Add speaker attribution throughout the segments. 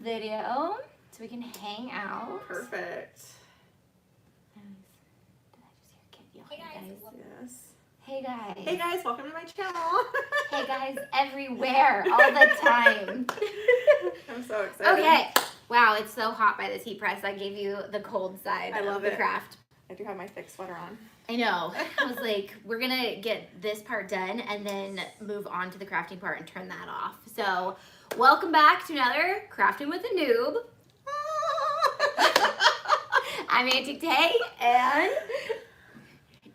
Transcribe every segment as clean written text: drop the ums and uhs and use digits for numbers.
Speaker 1: video so we can hang out.
Speaker 2: Perfect.
Speaker 1: Did I just hear a kid yell?
Speaker 3: Hey guys.
Speaker 2: Yes.
Speaker 1: Hey guys.
Speaker 2: Hey guys, welcome to my channel.
Speaker 1: Hey guys everywhere, all the time.
Speaker 2: I'm so excited.
Speaker 1: Okay. Wow, it's so hot by this heat press. I gave you the cold side
Speaker 2: I love
Speaker 1: of the
Speaker 2: it.
Speaker 1: craft.
Speaker 2: I do have my thick sweater on.
Speaker 1: I know. I was like, we're going to get this part done and then move on to the crafting part and turn that off. So, welcome back to another Crafting with a Noob. I'm Auntie Tay, and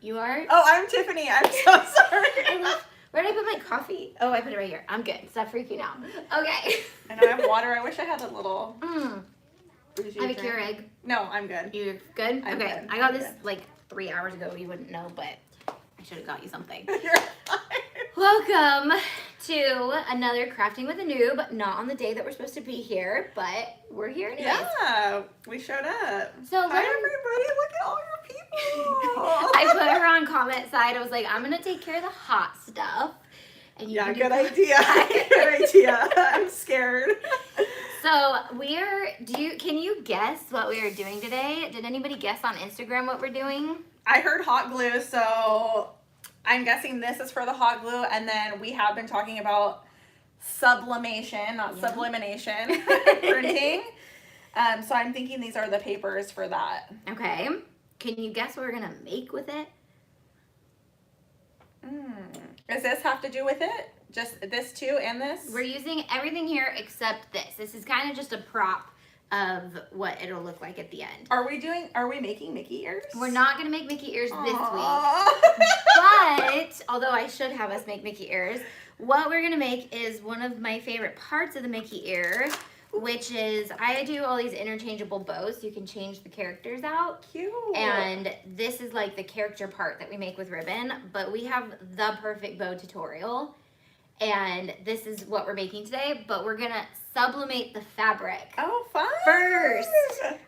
Speaker 1: you are...
Speaker 2: Oh, I'm Tiffany. I'm so sorry.
Speaker 1: Where did I put my coffee? Oh, I put it right here. I'm good. Stop freaking out. Okay.
Speaker 2: And I have water. I wish I had a little...
Speaker 1: I have a Keurig.
Speaker 2: No, I'm good.
Speaker 1: You're good?
Speaker 2: I'm
Speaker 1: okay.
Speaker 2: good.
Speaker 1: I got
Speaker 2: I'm
Speaker 1: this
Speaker 2: good.
Speaker 1: like 3 hours ago. You wouldn't know, but I should have got you something.
Speaker 2: You're fine.
Speaker 1: Welcome to another Crafting with a Noob. Not on the day that we're supposed to be here, but we're here anyways.
Speaker 2: Yeah, we showed up.
Speaker 1: So
Speaker 2: Hi, everybody. Look at all your people.
Speaker 1: I put her on comment side. I was like, I'm going to take care of the hot stuff. And you
Speaker 2: Yeah,
Speaker 1: can do
Speaker 2: good
Speaker 1: the-
Speaker 2: idea. Good idea. I'm scared.
Speaker 1: So can you guess what we are doing today? Did anybody guess on Instagram what we're doing?
Speaker 2: I heard hot glue, so I'm guessing this is for the hot glue, and then we have been talking about sublimation, not sublimination, printing. So I'm thinking these are the papers for that.
Speaker 1: Okay. Can you guess what we're going to make with it?
Speaker 2: Does this have to do with it? Just this too and this?
Speaker 1: We're using everything here except this. This is kind of just a prop of what it'll look like at the end.
Speaker 2: Are we making Mickey ears?
Speaker 1: We're not going to make Mickey ears this week.
Speaker 2: Aww.
Speaker 1: But, although I should have us make Mickey ears, what we're going to make is one of my favorite parts of the Mickey ear, which is I do all these interchangeable bows so you can change the characters out.
Speaker 2: Cute.
Speaker 1: And this is like the character part that we make with ribbon, but we have the perfect bow tutorial. And this is what we're making today, but we're gonna sublimate the fabric.
Speaker 2: Oh, fun.
Speaker 1: First.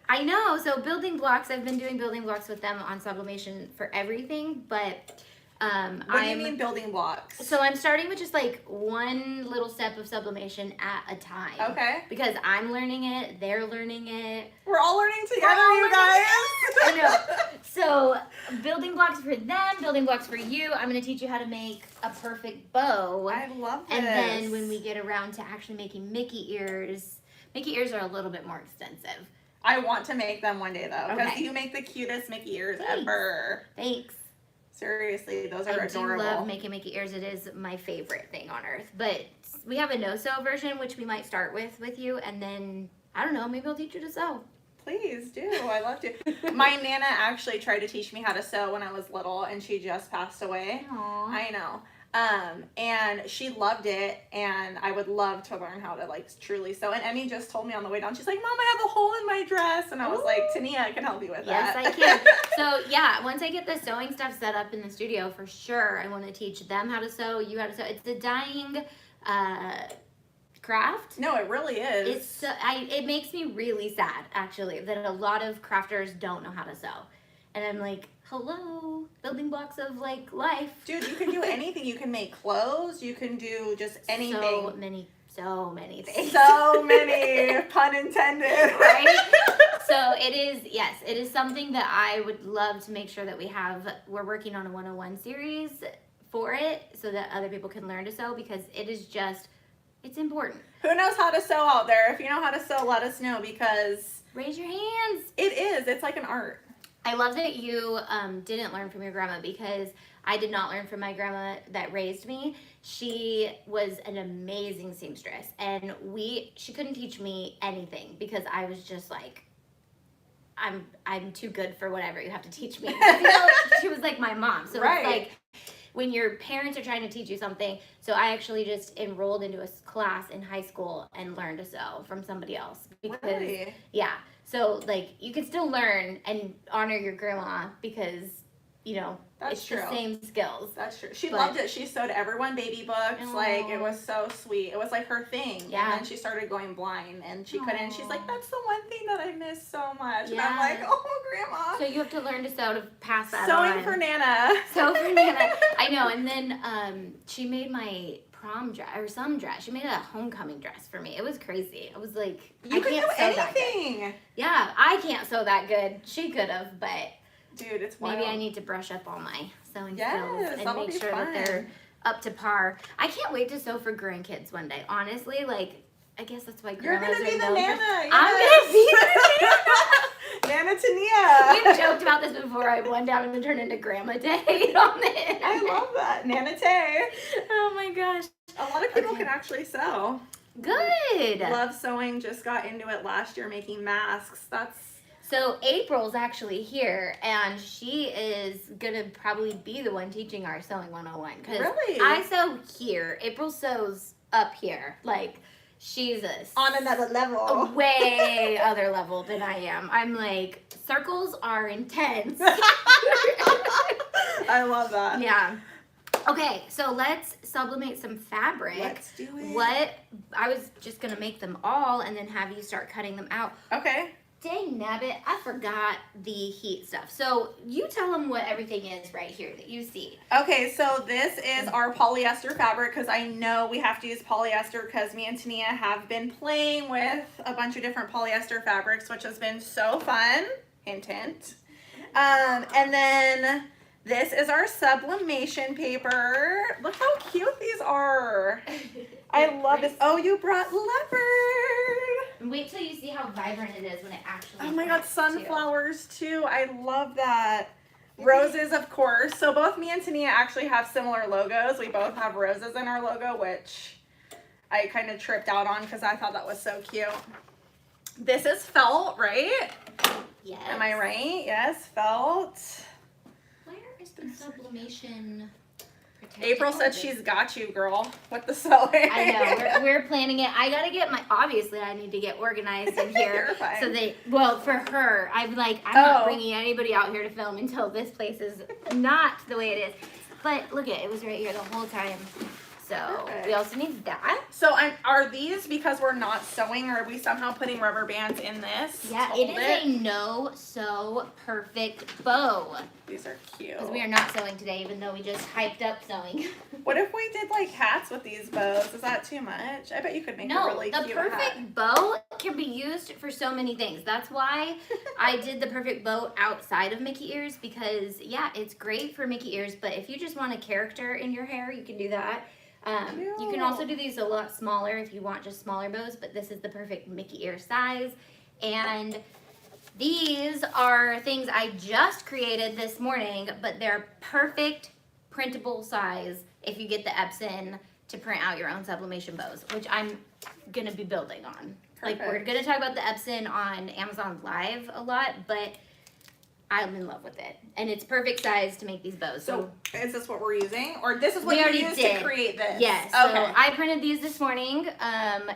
Speaker 1: I know, so building blocks, I've been doing building blocks with them on sublimation for everything, but
Speaker 2: What do you mean building blocks?
Speaker 1: so I'm starting with just like one little step of sublimation at a time.
Speaker 2: Okay.
Speaker 1: Because I'm learning it, they're learning it.
Speaker 2: We're all learning together,
Speaker 1: all
Speaker 2: you
Speaker 1: learning
Speaker 2: guys.
Speaker 1: I know. So building blocks for them, building blocks for you. I'm going to teach you how to make a perfect bow.
Speaker 2: I love this.
Speaker 1: And then when we get around to actually making Mickey ears are a little bit more extensive.
Speaker 2: I want to make them one day though, because
Speaker 1: Okay.
Speaker 2: you make the cutest Mickey ears
Speaker 1: Thanks.
Speaker 2: ever.
Speaker 1: Thanks.
Speaker 2: Seriously, those are
Speaker 1: I
Speaker 2: adorable.
Speaker 1: do love making Mickey ears. It is my favorite thing on earth. But we have a no-sew version, which we might start with you. And then, I don't know, maybe I'll teach you to sew.
Speaker 2: Please do. I love to. My Nana actually tried to teach me how to sew when I was little, and she just passed away.
Speaker 1: Aww.
Speaker 2: I know. And she loved it, and I would love to learn how to like truly sew. And Emmy just told me on the way down, she's like, "Mom, I have a hole in my dress," and I was like, "Tania, I can help you with
Speaker 1: Yes,
Speaker 2: that."
Speaker 1: I can. So yeah, once I get the sewing stuff set up in the studio, for sure, I want to teach them how to sew, you how to sew. It's a dying craft.
Speaker 2: No, it really is.
Speaker 1: It's so, it makes me really sad actually that a lot of crafters don't know how to sew, and I'm like, hello, building blocks of like life.
Speaker 2: Dude, you can do anything. You can make clothes. You can do just anything.
Speaker 1: So many things.
Speaker 2: So many, pun intended.
Speaker 1: Right? So it is something that I would love to make sure that we're working on a 101 series for it so that other people can learn to sew, because it's important.
Speaker 2: Who knows how to sew out there? If you know how to sew, let us know, because
Speaker 1: Raise your hands.
Speaker 2: it is. It's like an art.
Speaker 1: I love that you didn't learn from your grandma, because I did not learn from my grandma that raised me. She was an amazing seamstress, and she couldn't teach me anything because I was just like, I'm too good for whatever you have to teach me. You know, she was like my mom. So
Speaker 2: Right.
Speaker 1: it's like when your parents are trying to teach you something. So I actually just enrolled into a class in high school and learned to sew from somebody else. Because
Speaker 2: Really?
Speaker 1: yeah. So like you can still learn and honor your grandma, because you know,
Speaker 2: That's
Speaker 1: it's
Speaker 2: true.
Speaker 1: the same skills.
Speaker 2: That's true. She
Speaker 1: But-
Speaker 2: loved it. She sewed everyone baby books.
Speaker 1: Aw.
Speaker 2: Like, it was so sweet. It was like her thing.
Speaker 1: Yeah.
Speaker 2: And then she started going blind, and she couldn't. She's like,
Speaker 1: Aw.
Speaker 2: that's the one thing that I miss so much. And
Speaker 1: Yeah.
Speaker 2: I'm like, oh, Grandma.
Speaker 1: So you have to learn to sew to pass that
Speaker 2: Sewing
Speaker 1: on.
Speaker 2: for Nana.
Speaker 1: So for Nana, I know. And then she made my prom dress or some dress. She made a homecoming dress for me. It was crazy. I was like,
Speaker 2: You
Speaker 1: I
Speaker 2: can
Speaker 1: can't
Speaker 2: do
Speaker 1: sew that good.
Speaker 2: anything.
Speaker 1: Yeah, I can't sew that good. She could have, but
Speaker 2: Dude, it's wild.
Speaker 1: maybe I need to brush up all my sewing
Speaker 2: Yes,
Speaker 1: skills and
Speaker 2: that'll
Speaker 1: make
Speaker 2: be
Speaker 1: sure
Speaker 2: fun.
Speaker 1: that they're up to par. I can't wait to sew for grandkids one day. Honestly, like, I guess that's why
Speaker 2: You're
Speaker 1: grandmas
Speaker 2: gonna be
Speaker 1: are
Speaker 2: the
Speaker 1: known for-
Speaker 2: Nana.
Speaker 1: I'm gonna be the
Speaker 2: Nana Tania.
Speaker 1: We've joked about this before. I went down and turned into Grandma Day on the internet.
Speaker 2: I love that. Nana Tay.
Speaker 1: Oh my gosh.
Speaker 2: A lot of people
Speaker 1: Okay.
Speaker 2: can actually sew.
Speaker 1: Good.
Speaker 2: Love sewing, just got into it last year making masks. That's
Speaker 1: So April's actually here, and she is gonna probably be the one teaching our sewing 101. Cause
Speaker 2: Really?
Speaker 1: I sew here. April sews up here. Like she's
Speaker 2: on another level.
Speaker 1: a way other level than I am. I'm like, circles are intense.
Speaker 2: I love that.
Speaker 1: Yeah. Okay, so let's sublimate some fabric.
Speaker 2: Let's do it.
Speaker 1: What I was just gonna make them all and then have you start cutting them out.
Speaker 2: Okay.
Speaker 1: Dang nabbit, I forgot the heat stuff. So you tell them what everything is right here that you see.
Speaker 2: Okay, so this is our polyester fabric because I know we have to use polyester because me and Tania have been playing with a bunch of different polyester fabrics, which has been so fun. Hint, hint. And then this is our sublimation paper. Look how cute these are. I love this. Oh, you brought leopard.
Speaker 1: Wait till you see how vibrant it is when it actually
Speaker 2: Oh my God,
Speaker 1: prints, too.
Speaker 2: sunflowers too. I love that. Roses, of course. So both me and Tania actually have similar logos. We both have roses in our logo, which I kind of tripped out on because I thought that was so cute. This is felt, right?
Speaker 1: Yes.
Speaker 2: Am I right? Yes, felt.
Speaker 1: Where is the sublimation protected?
Speaker 2: April
Speaker 1: Oh,
Speaker 2: said
Speaker 1: this-
Speaker 2: she's got you, girl, with the sewing.
Speaker 1: I know, we're planning it. I gotta get obviously I need to get organized in here.
Speaker 2: You're fine.
Speaker 1: So well, for her, I'm like, I'm not
Speaker 2: Oh.
Speaker 1: bringing anybody out here to film until this place is not the way it is. But look it was right here the whole time. So
Speaker 2: Perfect.
Speaker 1: we also need that.
Speaker 2: So are these because we're not sewing, or are we somehow putting rubber bands in this?
Speaker 1: Yeah,
Speaker 2: to
Speaker 1: it
Speaker 2: hold
Speaker 1: is a no sew perfect bow.
Speaker 2: These are cute.
Speaker 1: Because we are not sewing today, even though we just hyped up sewing.
Speaker 2: What if we did like hats with these bows? Is that too much? I bet you could make a
Speaker 1: No,
Speaker 2: really
Speaker 1: the
Speaker 2: cute
Speaker 1: perfect
Speaker 2: hat.
Speaker 1: bow can be used for so many things. That's why I did the perfect bow outside of Mickey ears because, yeah, it's great for Mickey ears, but if you just want a character in your hair, you can do that. You can also do these a lot smaller if you want just smaller bows, but this is the perfect Mickey ear size. And these are things I just created this morning, but they're perfect printable size if you get the Epson to print out your own sublimation bows, which I'm gonna be building on. Like, we're
Speaker 2: Perfect.
Speaker 1: gonna talk about the Epson on Amazon Live a lot, but I'm in love with it. And it's perfect size to make these bows.
Speaker 2: So is this what we're using? Or this is what
Speaker 1: We
Speaker 2: you
Speaker 1: already
Speaker 2: used
Speaker 1: did.
Speaker 2: to create this?
Speaker 1: Yes,
Speaker 2: Okay.
Speaker 1: so I printed these this morning,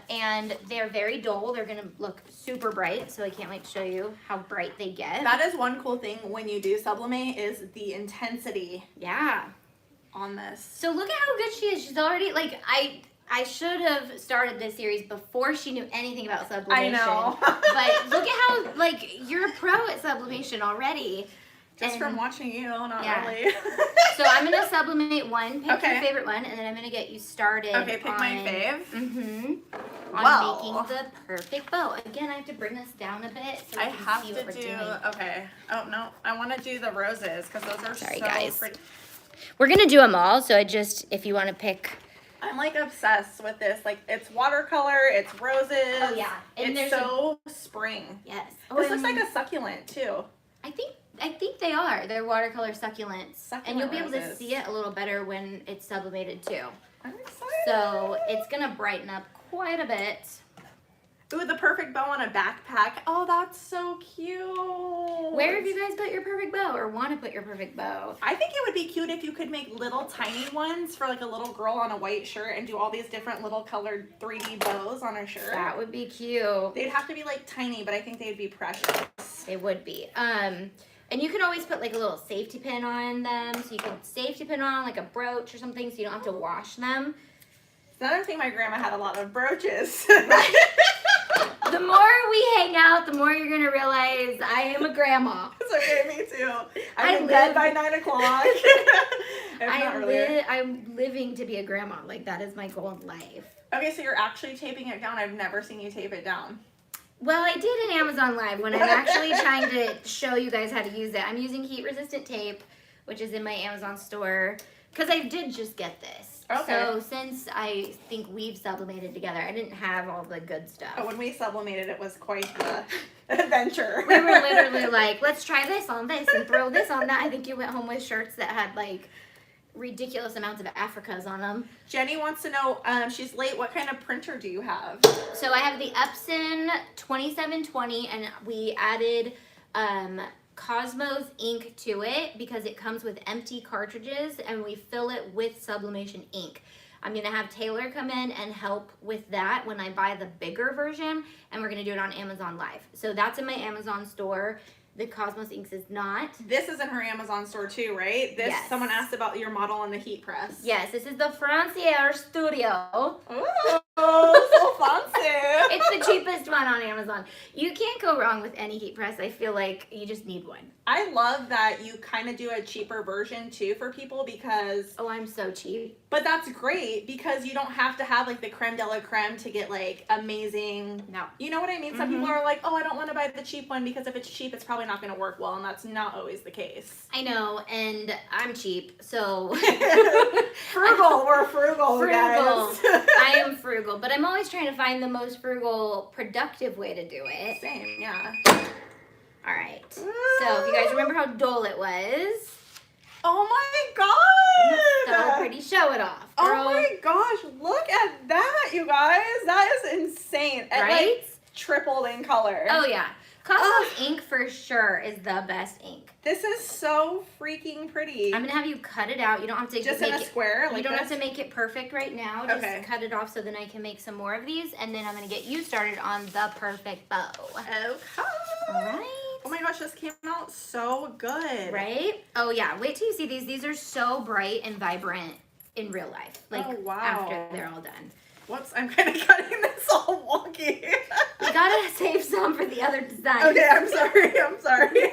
Speaker 1: and they're very dull. They're gonna look super bright, so I can't wait to show you how bright they get.
Speaker 2: That is one cool thing when you do sublimate is the intensity
Speaker 1: Yeah.
Speaker 2: on this.
Speaker 1: So look at how good she is. She's already, like, I should have started this series before she knew anything about
Speaker 2: I
Speaker 1: sublimation.
Speaker 2: know.
Speaker 1: But look at how, like, you're a pro at sublimation already.
Speaker 2: Just
Speaker 1: And-
Speaker 2: from watching you, not
Speaker 1: Yeah.
Speaker 2: really.
Speaker 1: So I'm gonna sublimate one, pick
Speaker 2: Okay.
Speaker 1: your favorite one, and then I'm gonna get you started.
Speaker 2: Okay, pick my fave.
Speaker 1: On
Speaker 2: Well.
Speaker 1: making the perfect bow. Again, I have to bring this down a bit so
Speaker 2: I
Speaker 1: you can
Speaker 2: have
Speaker 1: see
Speaker 2: to
Speaker 1: what we're
Speaker 2: do,
Speaker 1: doing.
Speaker 2: okay. Oh, no. I want to do the roses because those are
Speaker 1: Sorry,
Speaker 2: so
Speaker 1: guys.
Speaker 2: pretty.
Speaker 1: We're gonna do them all, so if you want to pick.
Speaker 2: I'm like obsessed with this. Like, it's watercolor, it's roses.
Speaker 1: Oh, yeah. And
Speaker 2: it's
Speaker 1: there's
Speaker 2: so spring.
Speaker 1: Yes.
Speaker 2: This looks like a succulent too.
Speaker 1: I think they are. They're watercolor succulents.
Speaker 2: Succulent
Speaker 1: And you'll be able to
Speaker 2: roses.
Speaker 1: see it a little better when it's sublimated too.
Speaker 2: I'm excited.
Speaker 1: So it's gonna brighten up quite a bit.
Speaker 2: Ooh, the perfect bow on a backpack. Oh, that's so cute.
Speaker 1: Where have you guys put your perfect bow or want to put your perfect bow?
Speaker 2: I think it would be cute if you could make little tiny ones for like a little girl on a white shirt and do all these different little colored 3D bows on her shirt.
Speaker 1: That would be cute.
Speaker 2: They'd have to be like tiny, but I think they'd be precious.
Speaker 1: They would be. And you can always put like a little safety pin on them. So you can safety pin on like a brooch or something so you don't have to wash them.
Speaker 2: Another thing, my grandma had a lot of brooches.
Speaker 1: The more we hang out, the more you're going to realize I am a grandma.
Speaker 2: It's okay, me too.
Speaker 1: I
Speaker 2: I'm in bed
Speaker 1: live-
Speaker 2: by 9 o'clock. not earlier.
Speaker 1: I'm living to be a grandma. Like, that is my goal in life.
Speaker 2: Okay, so you're actually taping it down. I've never seen you tape it down.
Speaker 1: Well, I did an Amazon Live when I'm actually trying to show you guys how to use it. I'm using heat-resistant tape, which is in my Amazon store, because I did just get this.
Speaker 2: Okay.
Speaker 1: So since I think we've sublimated together, I didn't have all the good stuff.
Speaker 2: Oh, when we sublimated, it was quite the adventure.
Speaker 1: We were literally like, let's try this on this and throw this on that. I think you went home with shirts that had like ridiculous amounts of Africas on them.
Speaker 2: Jenny wants to know, she's late, what kind of printer do you have?
Speaker 1: So I have the Epson 2720, and we added Cosmos ink to it because it comes with empty cartridges, and we fill it with sublimation ink. I'm gonna have Taylor come in and help with that when I buy the bigger version, and we're gonna do it on Amazon Live. So that's in my Amazon store. The Cosmos inks is not.
Speaker 2: This is in her Amazon store too, right? This,
Speaker 1: Yes.
Speaker 2: Someone asked about your model on the heat press.
Speaker 1: Yes, this is the Francier Studio.
Speaker 2: Oh, so fancy.
Speaker 1: It's the cheapest one on Amazon. You can't go wrong with any heat press. I feel like you just need one.
Speaker 2: I love that you kind of do a cheaper version too for people because...
Speaker 1: Oh, I'm so cheap.
Speaker 2: But that's great because you don't have to have like the creme de la creme to get like amazing...
Speaker 1: No.
Speaker 2: You know what I mean? Some people are like, oh, I don't want to buy the cheap one because if it's cheap, it's probably not going to work well, and that's not always the case.
Speaker 1: I know, and I'm cheap, so...
Speaker 2: Frugal. We're frugal, guys.
Speaker 1: I am frugal, but I'm always trying to find the most frugal, productive way to do it.
Speaker 2: Same, yeah.
Speaker 1: All right. So if you guys remember how dull it was...
Speaker 2: Oh my god!
Speaker 1: So pretty. Show it off,
Speaker 2: Oh
Speaker 1: girl.
Speaker 2: my gosh, look at that, you guys. That is insane. It,
Speaker 1: Right?
Speaker 2: like, tripled in color.
Speaker 1: Oh, yeah. Cosmos ink for sure is the best ink.
Speaker 2: This is so freaking pretty.
Speaker 1: I'm gonna have you cut it out. You don't have to
Speaker 2: Just
Speaker 1: make
Speaker 2: in a
Speaker 1: it,
Speaker 2: square?
Speaker 1: you
Speaker 2: Like
Speaker 1: don't
Speaker 2: this?
Speaker 1: have to make it perfect right now. Just
Speaker 2: Okay.
Speaker 1: cut it off so then I can make some more of these, and then I'm gonna get you started on the perfect bow.
Speaker 2: Okay.
Speaker 1: All right.
Speaker 2: Oh my gosh, this came out so good.
Speaker 1: Right? Oh yeah. Wait till you see these. These are so bright and vibrant in real life. Like
Speaker 2: Oh, wow.
Speaker 1: after they're all done.
Speaker 2: Whoops, I'm kind of cutting this all wonky.
Speaker 1: We gotta save some for the other design.
Speaker 2: Okay, I'm sorry.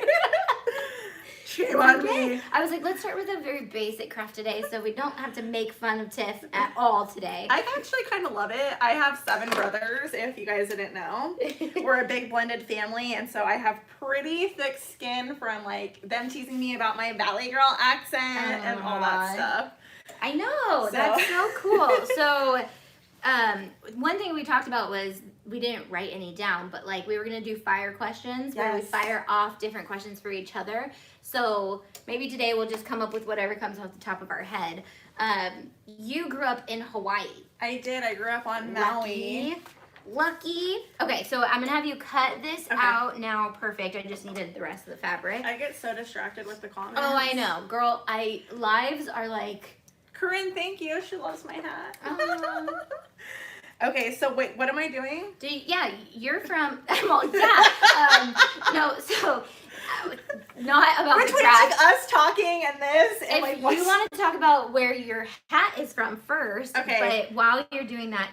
Speaker 2: Shame on
Speaker 1: Okay.
Speaker 2: me.
Speaker 1: I was like, let's start with a very basic craft today so we don't have to make fun of Tiff at all today.
Speaker 2: I actually kind of love it. I have 7 brothers, if you guys didn't know. We're a big blended family, and so I have pretty thick skin from like them teasing me about my Valley Girl accent and all that stuff.
Speaker 1: I know.
Speaker 2: So-
Speaker 1: That's so cool. So one thing we talked about was we didn't write any down, but like we were going to do fire questions where we
Speaker 2: Yes.
Speaker 1: fire off different questions for each other. So maybe today we'll just come up with whatever comes off the top of our head. You grew up in Hawaii.
Speaker 2: I did. I grew up on Maui.
Speaker 1: Lucky. Okay, so I'm gonna have you cut this
Speaker 2: Okay.
Speaker 1: out now. Perfect. I just needed the rest of the fabric.
Speaker 2: I get so distracted with the comments.
Speaker 1: Oh, I know, girl. Lives are like.
Speaker 2: Corinne, thank you. She loves my hat.
Speaker 1: Oh.
Speaker 2: Okay, so wait, what am I doing?
Speaker 1: Yeah, you're from. Well, yeah. No, so not about the
Speaker 2: Between
Speaker 1: craft.
Speaker 2: like us talking and this, and
Speaker 1: If
Speaker 2: like
Speaker 1: you
Speaker 2: what's...
Speaker 1: want to talk about where your hat is from first,
Speaker 2: Okay.
Speaker 1: but while you're doing that,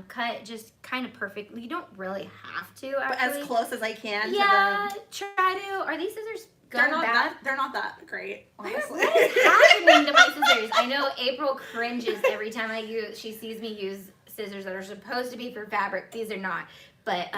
Speaker 1: cut just kind of perfectly. You don't really have to,
Speaker 2: But
Speaker 1: actually.
Speaker 2: as close as I can.
Speaker 1: Yeah,
Speaker 2: To the...
Speaker 1: try to. Are these scissors
Speaker 2: They're
Speaker 1: going
Speaker 2: not
Speaker 1: bad?
Speaker 2: that. They're not that great, honestly.
Speaker 1: What is happening to my scissors? I know April cringes every time she sees me use scissors that are supposed to be for fabric. These are not, but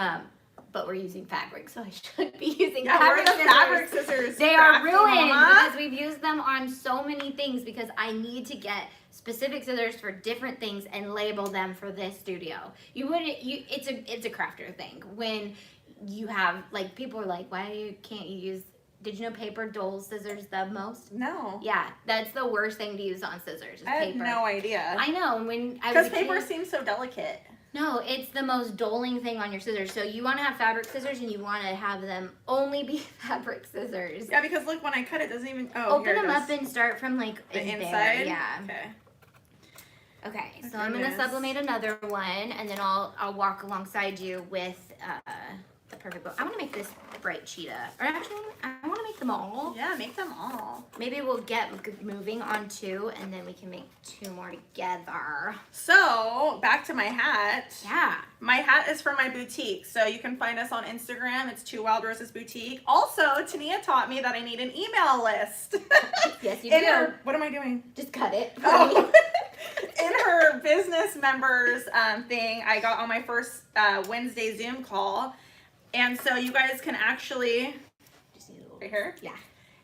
Speaker 1: we're using fabric, so I should be using
Speaker 2: Yeah,
Speaker 1: fabric
Speaker 2: we're the
Speaker 1: scissors.
Speaker 2: fabric scissors.
Speaker 1: They are
Speaker 2: crafty
Speaker 1: ruined
Speaker 2: mama.
Speaker 1: because we've used them on so many things because I need to get specific scissors for different things and label them for this studio. It's a crafter thing. When you have like people are like, why can't you use? Did you know paper dulls scissors the most?
Speaker 2: No.
Speaker 1: Yeah, that's the worst thing to use on scissors. Is
Speaker 2: I had
Speaker 1: paper.
Speaker 2: no idea.
Speaker 1: I know when I was
Speaker 2: Because
Speaker 1: a
Speaker 2: paper
Speaker 1: kid,
Speaker 2: seems so delicate.
Speaker 1: no, it's the most dulling thing on your scissors. So you want to have fabric scissors and you want to have them only be fabric scissors.
Speaker 2: Yeah, because look, when I cut it, doesn't even. Oh,
Speaker 1: Open
Speaker 2: here it
Speaker 1: them
Speaker 2: is.
Speaker 1: up and start from like
Speaker 2: The
Speaker 1: in
Speaker 2: inside.
Speaker 1: there. Yeah.
Speaker 2: Okay.
Speaker 1: Okay. So
Speaker 2: Okay,
Speaker 1: I'm gonna
Speaker 2: yes.
Speaker 1: sublimate another one, and then I'll walk alongside you with the perfect bow. I want to make this bright cheetah, or actually I want to make them all.
Speaker 2: Yeah, make them all.
Speaker 1: Maybe we'll get moving on 2, and then we can make 2 more together.
Speaker 2: So, back to my hat.
Speaker 1: Yeah.
Speaker 2: My hat is from my boutique, so you can find us on Instagram. It's 2 Wild Roses Boutique. Also, Tania taught me that I need an email list.
Speaker 1: Yes, you do.
Speaker 2: What am I doing?
Speaker 1: Just cut it.
Speaker 2: Oh. In her business members thing, I got on my first Wednesday Zoom call. And so you guys can actually, right here?
Speaker 1: Yeah.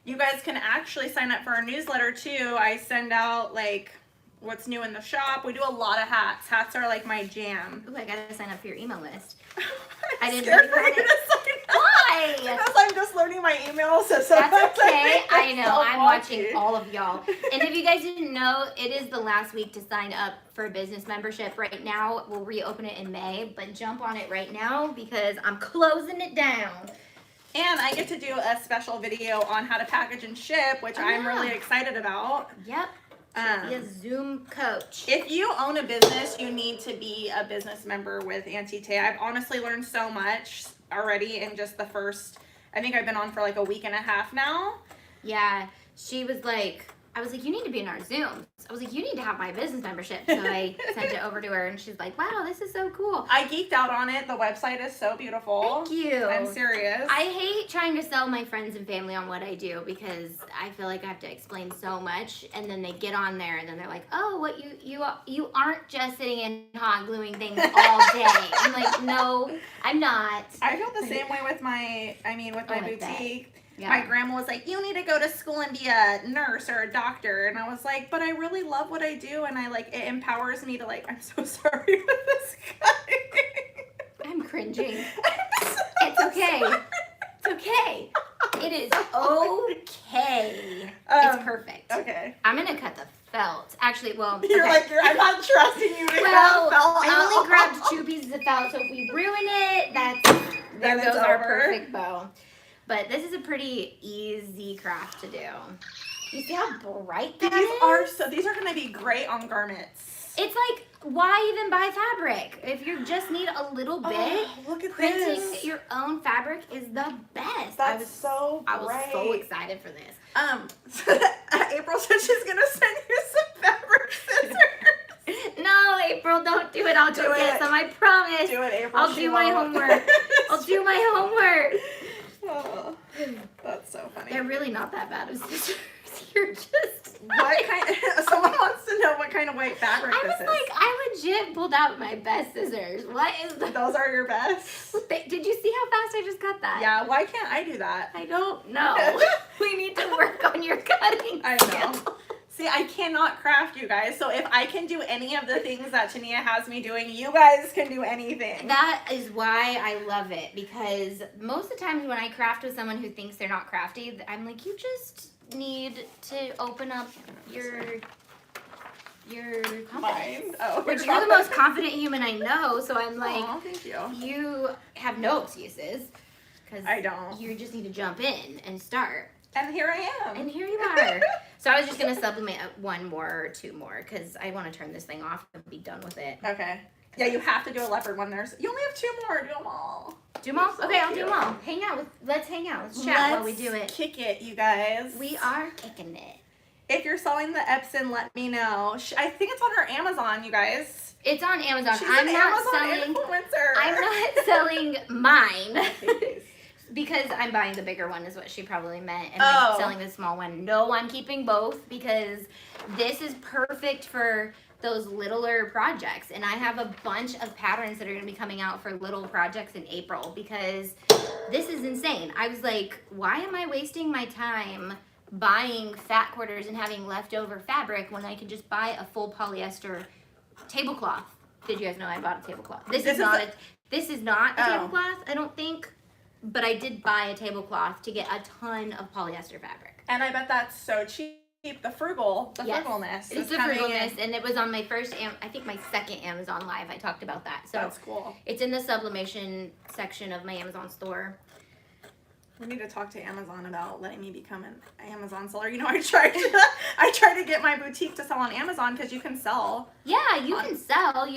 Speaker 2: You guys can actually sign up for our newsletter too. I send out like what's new in the shop. We do a lot of hats. Hats are like my jam.
Speaker 1: Ooh, I gotta sign up for your email list.
Speaker 2: I
Speaker 1: didn't
Speaker 2: scared
Speaker 1: really
Speaker 2: for you
Speaker 1: want
Speaker 2: to sign up.
Speaker 1: Why?
Speaker 2: Because I'm just learning my email system.
Speaker 1: That's okay. I know.
Speaker 2: so
Speaker 1: I'm
Speaker 2: wonky.
Speaker 1: watching all of y'all. And if you guys didn't know, it is the last week to sign up for a business membership right now. We'll reopen it in May, but jump on it right now because I'm closing it down.
Speaker 2: And I get to do a special video on how to package and ship, which I'm really excited about.
Speaker 1: Yep. Be a Zoom coach.
Speaker 2: If you own a business, you need to be a business member with Auntie Tay. I've honestly learned so much already in just the first, I think I've been on for like a week and a half now.
Speaker 1: Yeah, she was like, I was like, you need to be in our Zooms. I was like, you need to have my business membership. So I sent it over to her and she's like, wow, this is so cool.
Speaker 2: I geeked out on it. The website is so beautiful.
Speaker 1: Thank you.
Speaker 2: I'm serious.
Speaker 1: I hate trying to sell my friends and family on what I do because I feel like I have to explain so much, and then they get on there and then they're like, oh, what you aren't just sitting and hot gluing things all day. I'm like, no, I'm not.
Speaker 2: I feel the same way with my boutique.
Speaker 1: Yeah.
Speaker 2: My grandma was like, you need to go to school and be a nurse or a doctor. And I was like, but I really love what I do. And I like, it empowers me to like, I'm so sorry with this guy.
Speaker 1: I'm cringing.
Speaker 2: I'm so
Speaker 1: It's okay.
Speaker 2: sorry.
Speaker 1: It's okay. It is okay. It's perfect.
Speaker 2: Okay.
Speaker 1: I'm going to cut the felt. Actually, well,
Speaker 2: You're
Speaker 1: okay.
Speaker 2: like, I'm not trusting you to
Speaker 1: Well,
Speaker 2: cut felt
Speaker 1: I
Speaker 2: out.
Speaker 1: only grabbed 2 pieces of felt, so if we ruin it, there
Speaker 2: Then
Speaker 1: goes
Speaker 2: it's
Speaker 1: our
Speaker 2: over.
Speaker 1: perfect bow. But this is a pretty easy craft to do. You see how bright that is?
Speaker 2: These are going to be great on garments.
Speaker 1: It's like, why even buy fabric? If you just need a little bit,
Speaker 2: Oh, look at
Speaker 1: printing
Speaker 2: this.
Speaker 1: your own fabric is the best.
Speaker 2: That's
Speaker 1: I was
Speaker 2: so
Speaker 1: so excited for this.
Speaker 2: April said she's going to send you some fabric scissors.
Speaker 1: No, April, don't do it. I'll
Speaker 2: Do
Speaker 1: go get
Speaker 2: it.
Speaker 1: some. I promise.
Speaker 2: Do it, April.
Speaker 1: I'll
Speaker 2: She
Speaker 1: do my
Speaker 2: won't.
Speaker 1: homework. I'll do my homework.
Speaker 2: Oh, that's so funny.
Speaker 1: They're really not that bad of scissors. You're just
Speaker 2: What kind? Someone wants to know what kind of white fabric
Speaker 1: I
Speaker 2: this
Speaker 1: was
Speaker 2: is.
Speaker 1: like, I legit pulled out my best scissors. What is the?
Speaker 2: Those are your best.
Speaker 1: Did you see how fast I just cut that?
Speaker 2: Yeah. Why can't I do that?
Speaker 1: I don't know. We need to work on your cutting.
Speaker 2: I know. See, I cannot craft, you guys. So if I can do any of the things that Tania has me doing, you guys can do anything.
Speaker 1: That is why I love it, because most of the times when I craft with someone who thinks they're not crafty, I'm like, you just need to open up your confidence.
Speaker 2: Mine. Oh,
Speaker 1: Which you're the most confident human I know, so I'm like,
Speaker 2: Aw, thank you.
Speaker 1: you have no excuses. Because
Speaker 2: I don't.
Speaker 1: you just need to jump in and start.
Speaker 2: And here I am.
Speaker 1: And here you are. So I was just going to supplement 1 more or 2 more because I want to turn this thing off and be done with it.
Speaker 2: Okay. Yeah, you have to do a leopard one. You only have 2 more. Do them all.
Speaker 1: Do them all?
Speaker 2: So
Speaker 1: Okay, I'll do
Speaker 2: cute.
Speaker 1: them all. Let's hang out. Let's chat while we do it.
Speaker 2: Kick it, you guys.
Speaker 1: We are kicking it.
Speaker 2: If you're selling the Epson, let me know. I think it's on her Amazon, you guys.
Speaker 1: It's on Amazon.
Speaker 2: She's
Speaker 1: I'm
Speaker 2: an
Speaker 1: not
Speaker 2: Amazon
Speaker 1: selling.
Speaker 2: influencer.
Speaker 1: I'm not selling mine. Because I'm buying the bigger one is what she probably meant. And I'm selling the small one. No, I'm keeping both because this is perfect for those littler projects. And I have a bunch of patterns that are going to be coming out for little projects in April because this is insane. I was like, why am I wasting my time buying fat quarters and having leftover fabric when I could just buy a full polyester tablecloth? Did you guys know I bought a tablecloth? This is not a tablecloth, I don't think. But I did buy a tablecloth to get a ton of polyester fabric.
Speaker 2: And I bet that's so cheap. The frugalness.
Speaker 1: It's the frugalness, and it was on my first, I think my second Amazon Live. I talked about that. So
Speaker 2: that's cool.
Speaker 1: It's in the sublimation section of my Amazon store.
Speaker 2: We need to talk to Amazon about letting me become an Amazon seller. You know, I tried to get my boutique to sell on Amazon because you can sell.
Speaker 1: Yeah, you can sell.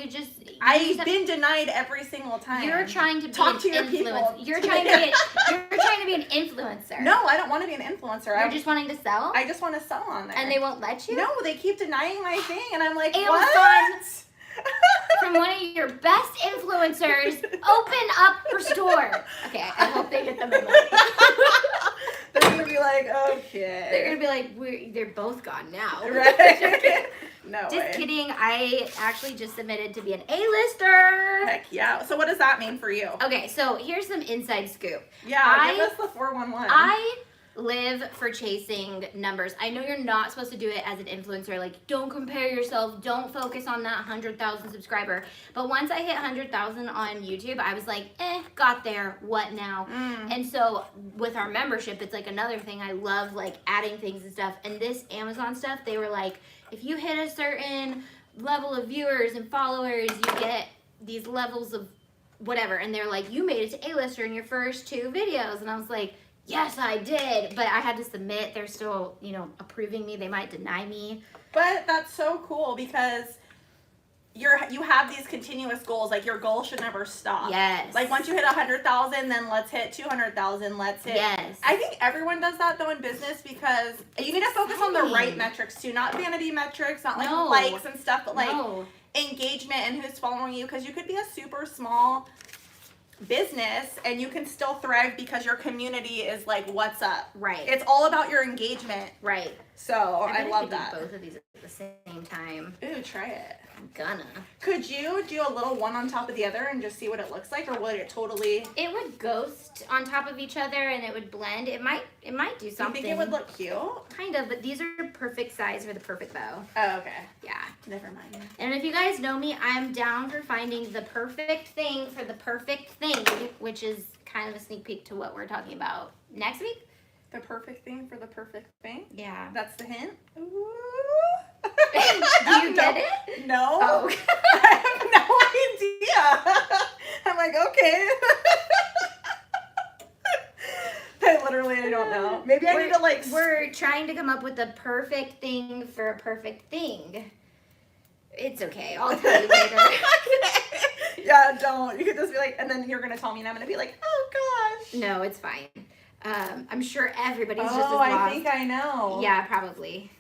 Speaker 2: I've been denied every single time.
Speaker 1: You're trying to be
Speaker 2: Talk
Speaker 1: an
Speaker 2: to your
Speaker 1: influence.
Speaker 2: people.
Speaker 1: You're trying to be an influencer.
Speaker 2: No, I don't want to be an influencer.
Speaker 1: You're just wanting to sell?
Speaker 2: I just want to sell on there.
Speaker 1: And they won't let you?
Speaker 2: No, they keep denying my thing, and I'm like,
Speaker 1: Amazon,
Speaker 2: what?
Speaker 1: from one of your best influencers, open up her store. Okay, I hope they get the memo.
Speaker 2: They're gonna be like, okay.
Speaker 1: They're gonna be like, they're both gone now.
Speaker 2: Right? No
Speaker 1: Just
Speaker 2: way.
Speaker 1: kidding. I actually just submitted to be an A-lister.
Speaker 2: Heck yeah. So what does that mean for you?
Speaker 1: Okay, so here's some inside scoop.
Speaker 2: Yeah, give us the 411.
Speaker 1: I live for chasing numbers. I know you're not supposed to do it as an influencer. Like, don't compare yourself. Don't focus on that 100,000 subscriber. But once I hit 100,000 on YouTube, I was like, got there. What now? And so with our membership, it's like another thing. I love like adding things and stuff. And this Amazon stuff, they were like, if you hit a certain level of viewers and followers, you get these levels of whatever. And they're like, you made it to A-lister in your first 2 videos. And I was like, yes, I did. But I had to submit. They're still, you know, approving me. They might deny me.
Speaker 2: But that's so cool because you have these continuous goals. Like, your goal should never stop.
Speaker 1: Yes.
Speaker 2: Like, once you hit 100,000, then let's hit 200,000. Let's hit.
Speaker 1: Yes.
Speaker 2: I think everyone does that though in business because you need to focus on the right
Speaker 1: exciting.
Speaker 2: metrics too, not vanity metrics, not like
Speaker 1: No.
Speaker 2: likes and stuff, but like
Speaker 1: No.
Speaker 2: engagement and who's following you. Because you could be a super small business and you can still thrive because your community is like, what's up?
Speaker 1: Right.
Speaker 2: It's all about your engagement.
Speaker 1: Right.
Speaker 2: So I
Speaker 1: bet
Speaker 2: love
Speaker 1: could do
Speaker 2: that.
Speaker 1: both of these at the same time.
Speaker 2: Ooh, try it.
Speaker 1: I'm gonna.
Speaker 2: Could you do a little one on top of the other and just see what it looks like, or would it totally?
Speaker 1: It would ghost on top of each other and it would blend. It might do
Speaker 2: You
Speaker 1: something.
Speaker 2: think it would look cute?
Speaker 1: Kind of, but these are perfect size for the perfect bow.
Speaker 2: Oh, okay.
Speaker 1: Yeah.
Speaker 2: Never mind.
Speaker 1: And if you guys know me, I'm down for finding the perfect thing for the perfect thing, which is kind of a sneak peek to what we're talking about next week.
Speaker 2: The perfect thing for the perfect thing?
Speaker 1: Yeah.
Speaker 2: That's the hint? Ooh.
Speaker 1: Do you get it?
Speaker 2: No.
Speaker 1: Oh.
Speaker 2: I have no idea. I'm like, okay. I don't know. Maybe I need to like.
Speaker 1: We're trying to come up with the perfect thing for a perfect thing. It's okay. I'll tell you later.
Speaker 2: Okay. Yeah, don't. You could just be like, and then you're gonna tell me, and I'm gonna be like, oh gosh.
Speaker 1: No, it's fine. I'm sure everybody's just as
Speaker 2: Oh,
Speaker 1: lost.
Speaker 2: I think I know.
Speaker 1: Yeah, probably.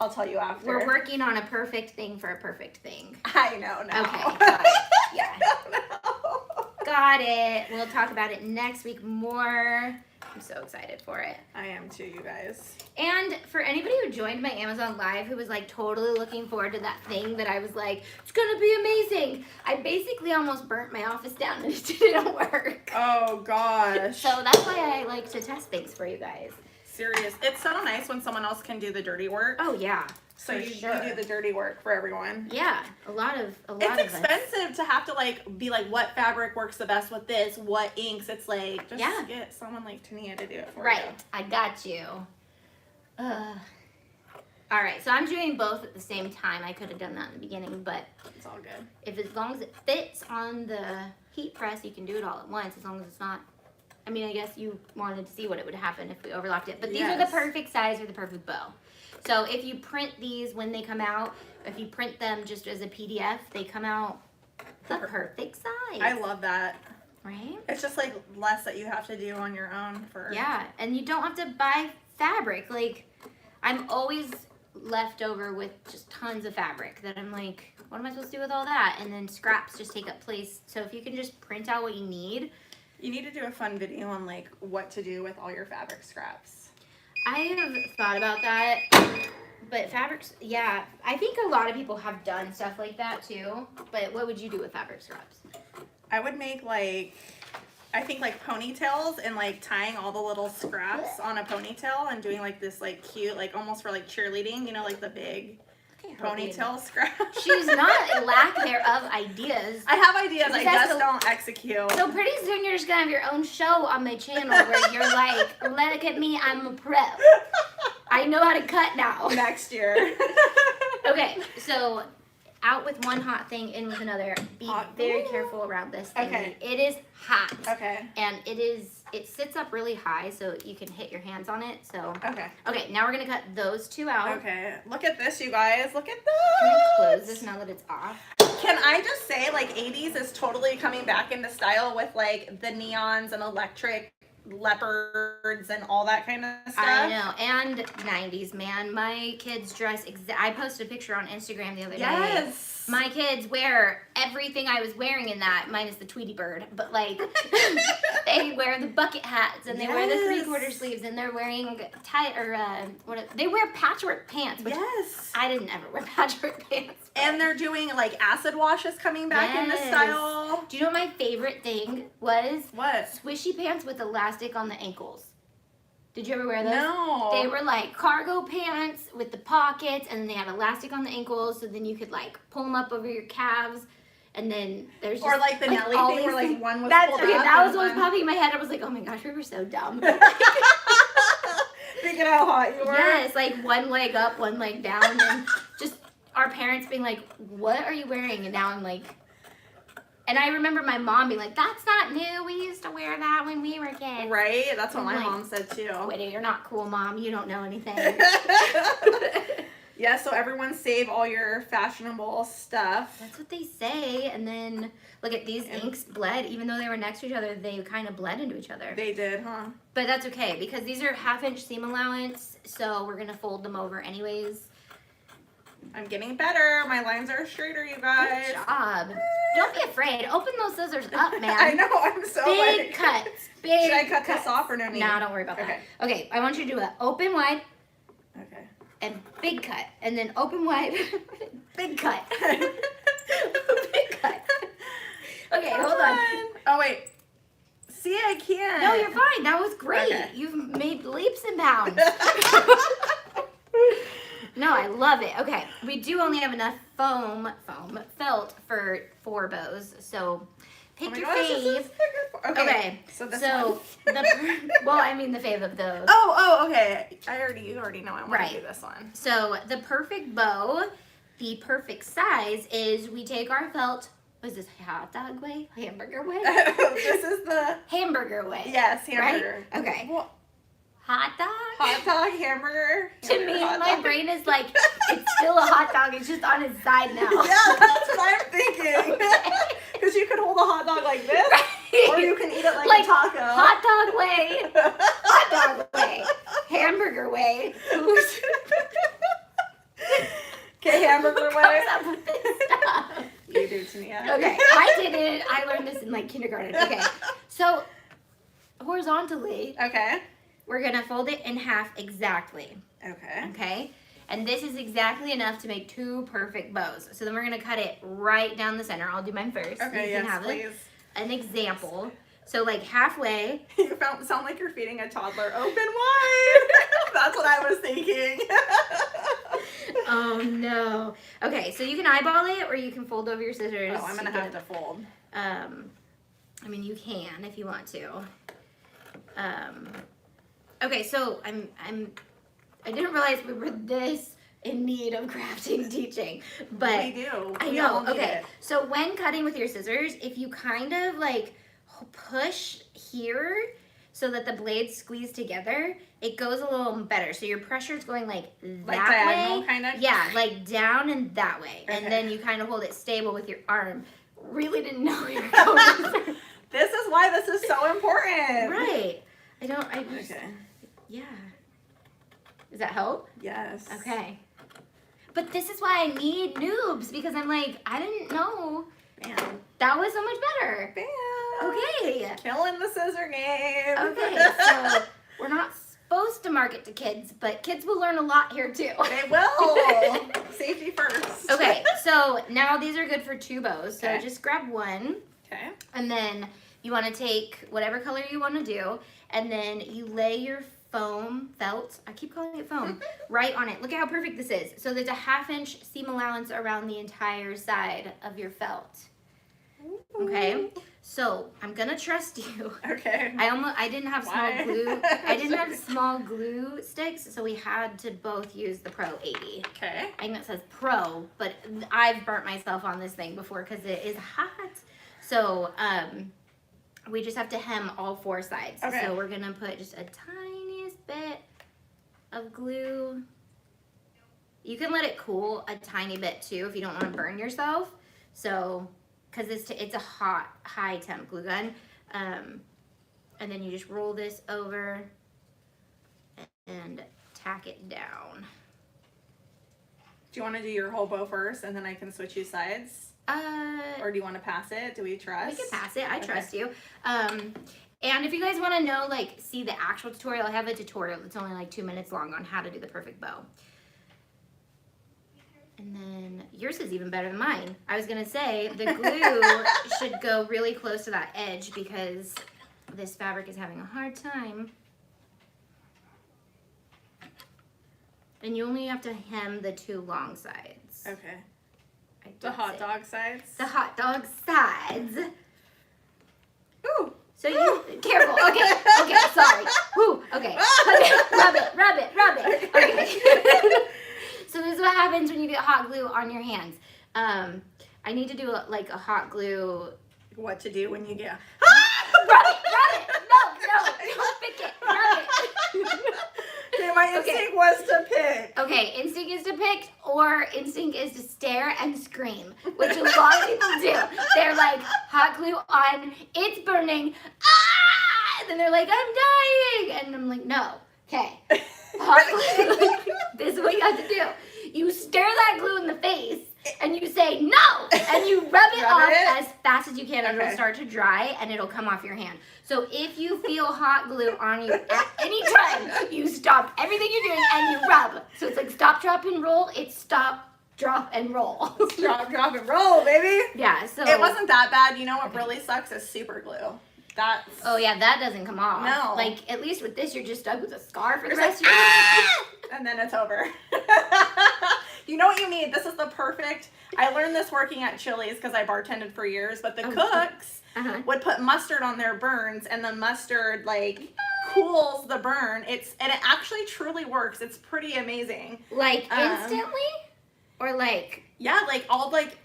Speaker 2: I'll tell you after.
Speaker 1: We're working on a perfect thing for a perfect thing.
Speaker 2: I know now.
Speaker 1: Okay, got it. Yeah.
Speaker 2: I know.
Speaker 1: Got it. We'll talk about it next week more. I'm so excited for it.
Speaker 2: I am too, you guys.
Speaker 1: And for anybody who joined my Amazon Live who was like totally looking forward to that thing that I was like, it's gonna be amazing. I basically almost burnt my office down and it didn't work.
Speaker 2: Oh gosh.
Speaker 1: So that's why I like to test things for you guys.
Speaker 2: Serious. It's so nice when someone else can do the dirty work.
Speaker 1: Oh yeah.
Speaker 2: So
Speaker 1: for
Speaker 2: you
Speaker 1: sure.
Speaker 2: do the dirty work for everyone.
Speaker 1: Yeah, a lot of
Speaker 2: It's
Speaker 1: us.
Speaker 2: expensive to have to like be like, what fabric works the best with this, what inks. It's like, just
Speaker 1: Yeah.
Speaker 2: get someone like Tania to do it for
Speaker 1: Right,
Speaker 2: you.
Speaker 1: I got you. All right, so I'm doing both at the same time. I could have done that in the beginning, but
Speaker 2: It's all good.
Speaker 1: if as long as it fits on the heat press, you can do it all at once. As long as it's not. I mean, I guess you wanted to see what it would happen if we overlocked it, but these are the
Speaker 2: Yes.
Speaker 1: perfect size for the perfect bow. So if you print these when they come out, if you print them just as a PDF, they come out the perfect size.
Speaker 2: I love that.
Speaker 1: Right?
Speaker 2: It's just like less that you have to do on your own for.
Speaker 1: Yeah, and you don't have to buy fabric. Like, I'm always left over with just tons of fabric that I'm like, what am I supposed to do with all that? And then scraps just take up place. So if you can just print out what you need.
Speaker 2: You need to do a fun video on like what to do with all your fabric scraps.
Speaker 1: I have thought about that, but fabrics, yeah, I think a lot of people have done stuff like that too. But what would you do with fabric scraps?
Speaker 2: I would make like, I think like ponytails and like tying all the little scraps on a ponytail and doing like this like cute, like almost for like cheerleading, you know, like the big ponytail scraps.
Speaker 1: She's not a lack thereof ideas.
Speaker 2: I have ideas, I
Speaker 1: That's
Speaker 2: just don't execute.
Speaker 1: So pretty soon you're just gonna have your own show on my channel where you're like, look at me, I'm a pro. I know how to cut now.
Speaker 2: Next year.
Speaker 1: Okay, so out with one hot thing, in with another. Be very careful around this thing.
Speaker 2: Okay.
Speaker 1: It is hot.
Speaker 2: Okay.
Speaker 1: And it sits up really high so you can hit your hands on it. So
Speaker 2: Okay.
Speaker 1: okay, now we're gonna cut those two out.
Speaker 2: Okay. Look at this, you guys. Look at
Speaker 1: Can I
Speaker 2: this.
Speaker 1: close this now that it's off?
Speaker 2: Can I just say, like, 80s is totally coming back into style with, like, the neons and electric leopards and all that kind of stuff.
Speaker 1: I know, and 90s, man. My kids dress I posted a picture on Instagram the other day.
Speaker 2: Yes.
Speaker 1: My kids wear everything I was wearing in that, minus the Tweety Bird. But like, they wear the bucket hats and they wear the 3/4 sleeves and they're wearing they wear patchwork pants. Which
Speaker 2: Yes.
Speaker 1: I didn't ever wear patchwork pants.
Speaker 2: And they're doing like acid washes coming back in this style.
Speaker 1: Do you know what my favorite thing was?
Speaker 2: What?
Speaker 1: Swishy pants with elastic on the ankles. Did you ever wear those?
Speaker 2: No.
Speaker 1: They were like cargo pants with the pockets, and then they had elastic on the ankles, so then you could like pull them up over your calves, and then there's just,
Speaker 2: or like the Nelly
Speaker 1: all
Speaker 2: thing
Speaker 1: these
Speaker 2: where like
Speaker 1: things.
Speaker 2: one was
Speaker 1: That's
Speaker 2: pulled
Speaker 1: okay.
Speaker 2: up
Speaker 1: That was
Speaker 2: and
Speaker 1: what was
Speaker 2: one-
Speaker 1: popping in my head. I was like, oh my gosh, we were so dumb.
Speaker 2: Thinking how hot you were.
Speaker 1: Yes, like one leg up, one leg down, and just our parents being like, what are you wearing? And now I'm like. And I remember my mom being like, that's not new. We used to wear that when we were kids.
Speaker 2: Right? That's what
Speaker 1: I'm
Speaker 2: my
Speaker 1: like,
Speaker 2: mom said too.
Speaker 1: Wait, you're not cool, Mom. You don't know anything.
Speaker 2: Yeah, so everyone save all your fashionable stuff.
Speaker 1: That's what they say. And then, look at these inks bled. Even though they were next to each other, they kind of bled into each other.
Speaker 2: They did, huh?
Speaker 1: But that's okay because these are 1/2 inch seam allowance. So we're going to fold them over anyways.
Speaker 2: I'm getting better. My lines are straighter, you guys.
Speaker 1: Good job. Don't be afraid. Open those scissors up, man.
Speaker 2: I know, I'm so
Speaker 1: Big
Speaker 2: like...
Speaker 1: cuts. Big
Speaker 2: Should I cut
Speaker 1: cuts.
Speaker 2: this off or no need?
Speaker 1: No, don't worry about
Speaker 2: Okay.
Speaker 1: that. Okay, I want you to do an open wide
Speaker 2: Okay.
Speaker 1: and big cut. And then open wide, big cut. Big cut. Okay, hold on.
Speaker 2: Oh, wait. See, I can't.
Speaker 1: No, you're fine. That was great.
Speaker 2: Okay.
Speaker 1: You've made leaps and bounds. No, I love it. Okay, we do only have enough felt for 4 bows. So pick
Speaker 2: Oh my
Speaker 1: your
Speaker 2: gosh, this
Speaker 1: fave.
Speaker 2: is bigger. Okay. So this one.
Speaker 1: well, I mean the fave of those.
Speaker 2: Oh, okay. You already know I want
Speaker 1: Right.
Speaker 2: to do this one.
Speaker 1: So the perfect bow, the perfect size is we take our felt. Was this hot dog way? Hamburger way?
Speaker 2: This is the...
Speaker 1: Hamburger way.
Speaker 2: Yes, hamburger.
Speaker 1: Right? Okay.
Speaker 2: Well,
Speaker 1: Hot dog?
Speaker 2: hot dog, hamburger.
Speaker 1: To me, my brain is like, it's still a hot dog. It's just on its side now.
Speaker 2: Yeah, that's what I'm thinking. Because you could hold a hot dog like this, or you can eat it like a taco.
Speaker 1: Hot dog way, hot dog way, hamburger way.
Speaker 2: Okay, hamburger way.
Speaker 1: What's up with this stuff?
Speaker 2: You do to me. Yeah.
Speaker 1: Okay, I did it. I learned this in like kindergarten. Okay, so horizontally,
Speaker 2: Okay.
Speaker 1: we're gonna fold it in half exactly.
Speaker 2: Okay.
Speaker 1: Okay, and this is exactly enough to make 2 perfect bows. So then we're gonna cut it right down the center. I'll do mine first.
Speaker 2: Okay,
Speaker 1: You can
Speaker 2: yes,
Speaker 1: have
Speaker 2: please.
Speaker 1: an example. So like halfway.
Speaker 2: You sound like you're feeding a toddler open wide. That's what I was thinking.
Speaker 1: Oh no. Okay, so you can eyeball it or you can fold over your scissors.
Speaker 2: Oh, I'm gonna have to fold.
Speaker 1: I mean you can if you want to. Okay, so I didn't realize we were this in need of crafting teaching, but
Speaker 2: We do.
Speaker 1: I
Speaker 2: We all
Speaker 1: know.
Speaker 2: need
Speaker 1: Okay,
Speaker 2: it.
Speaker 1: so when cutting with your scissors, if you kind of like push here so that the blades squeeze together, it goes a little better. So your pressure is going like that
Speaker 2: diagonal,
Speaker 1: way.
Speaker 2: kind of?
Speaker 1: Yeah, like down and that way.
Speaker 2: Okay.
Speaker 1: And then you kind of hold it stable with your arm. Really didn't know you were going.
Speaker 2: This is why this is so important.
Speaker 1: Right. I just,
Speaker 2: Okay.
Speaker 1: yeah. Does that help?
Speaker 2: Yes.
Speaker 1: Okay. But this is why I need noobs because I'm like, I didn't know.
Speaker 2: Bam.
Speaker 1: That was so much better.
Speaker 2: Bam.
Speaker 1: Okay.
Speaker 2: Killing the scissor game.
Speaker 1: Okay, so we're not supposed to market to kids, but kids will learn a lot here too.
Speaker 2: They will. Safety first.
Speaker 1: Okay, so now these are good for 2 bows. So
Speaker 2: Okay.
Speaker 1: just grab one,
Speaker 2: Okay.
Speaker 1: and then you want to take whatever color you want to do, and then you lay your felt, I keep calling it foam, right on it. Look at how perfect this is. So there's a 1/2 inch seam allowance around the entire side of your felt. Okay, so I'm gonna trust you.
Speaker 2: Okay.
Speaker 1: I didn't have small
Speaker 2: Why?
Speaker 1: glue. I didn't have small glue sticks, so we had to both use the Pro 80.
Speaker 2: Okay.
Speaker 1: I think that says Pro, but I've burnt myself on this thing before because it is hot. So we just have to hem all 4 sides.
Speaker 2: Okay.
Speaker 1: So we're gonna put just a tiniest bit of glue. You can let it cool a tiny bit too if you don't want to burn yourself. So, because it's a hot, high temp glue gun. And then you just roll this over and tack it down.
Speaker 2: Do you want to do your whole bow first and then I can switch you sides? Or do you want to pass it? Do we trust?
Speaker 1: We can pass it. I trust you. And if you guys want to know, like, see the actual tutorial, I have a tutorial that's only like 2 minutes long on how to do the perfect bow. And then yours is even better than mine. I was going to say the glue should go really close to that edge because this fabric is having a hard time. And you only have to hem the 2 long sides.
Speaker 2: Okay. The hot dog sides?
Speaker 1: The hot dog sides.
Speaker 2: Ooh.
Speaker 1: So you, careful. Okay, sorry. Woo, okay. Rub it. Okay. So this is what happens when you get hot glue on your hands. I need to do like a hot glue.
Speaker 2: What to do when you get...
Speaker 1: Rub it. No, don't pick it. Rub it.
Speaker 2: Okay, my instinct was to pick.
Speaker 1: Okay, instinct is to pick, or instinct is to stare and scream, which a lot of people do. They're like, hot glue on, it's burning, ah! And then they're like, I'm dying. And I'm like, no. Okay. Hot glue, this is what you have to do. You stare that glue in the face, and you say, no! And you rub it off as fast as you can, and it'll start to dry, and it'll come off your hand. So if you feel hot glue on you at any time, you stop everything you're doing, and you rub. So it's like stop, drop, and roll. It's stop, drop, and roll.
Speaker 2: Drop, and roll, baby.
Speaker 1: Yeah, so.
Speaker 2: It wasn't that bad. You know what really sucks is super glue. That's...
Speaker 1: Oh, yeah, that doesn't come off.
Speaker 2: No.
Speaker 1: Like, at least with this, you're just stuck with a scar for the rest of your life.
Speaker 2: And then it's over. You know what you need? This is the perfect... I learned this working at Chili's because I bartended for years, but the cooks would put mustard on their burns, and the mustard, like, cools the burn. And it actually truly works. It's pretty amazing.
Speaker 1: Like, instantly? Or, like...
Speaker 2: Yeah, like,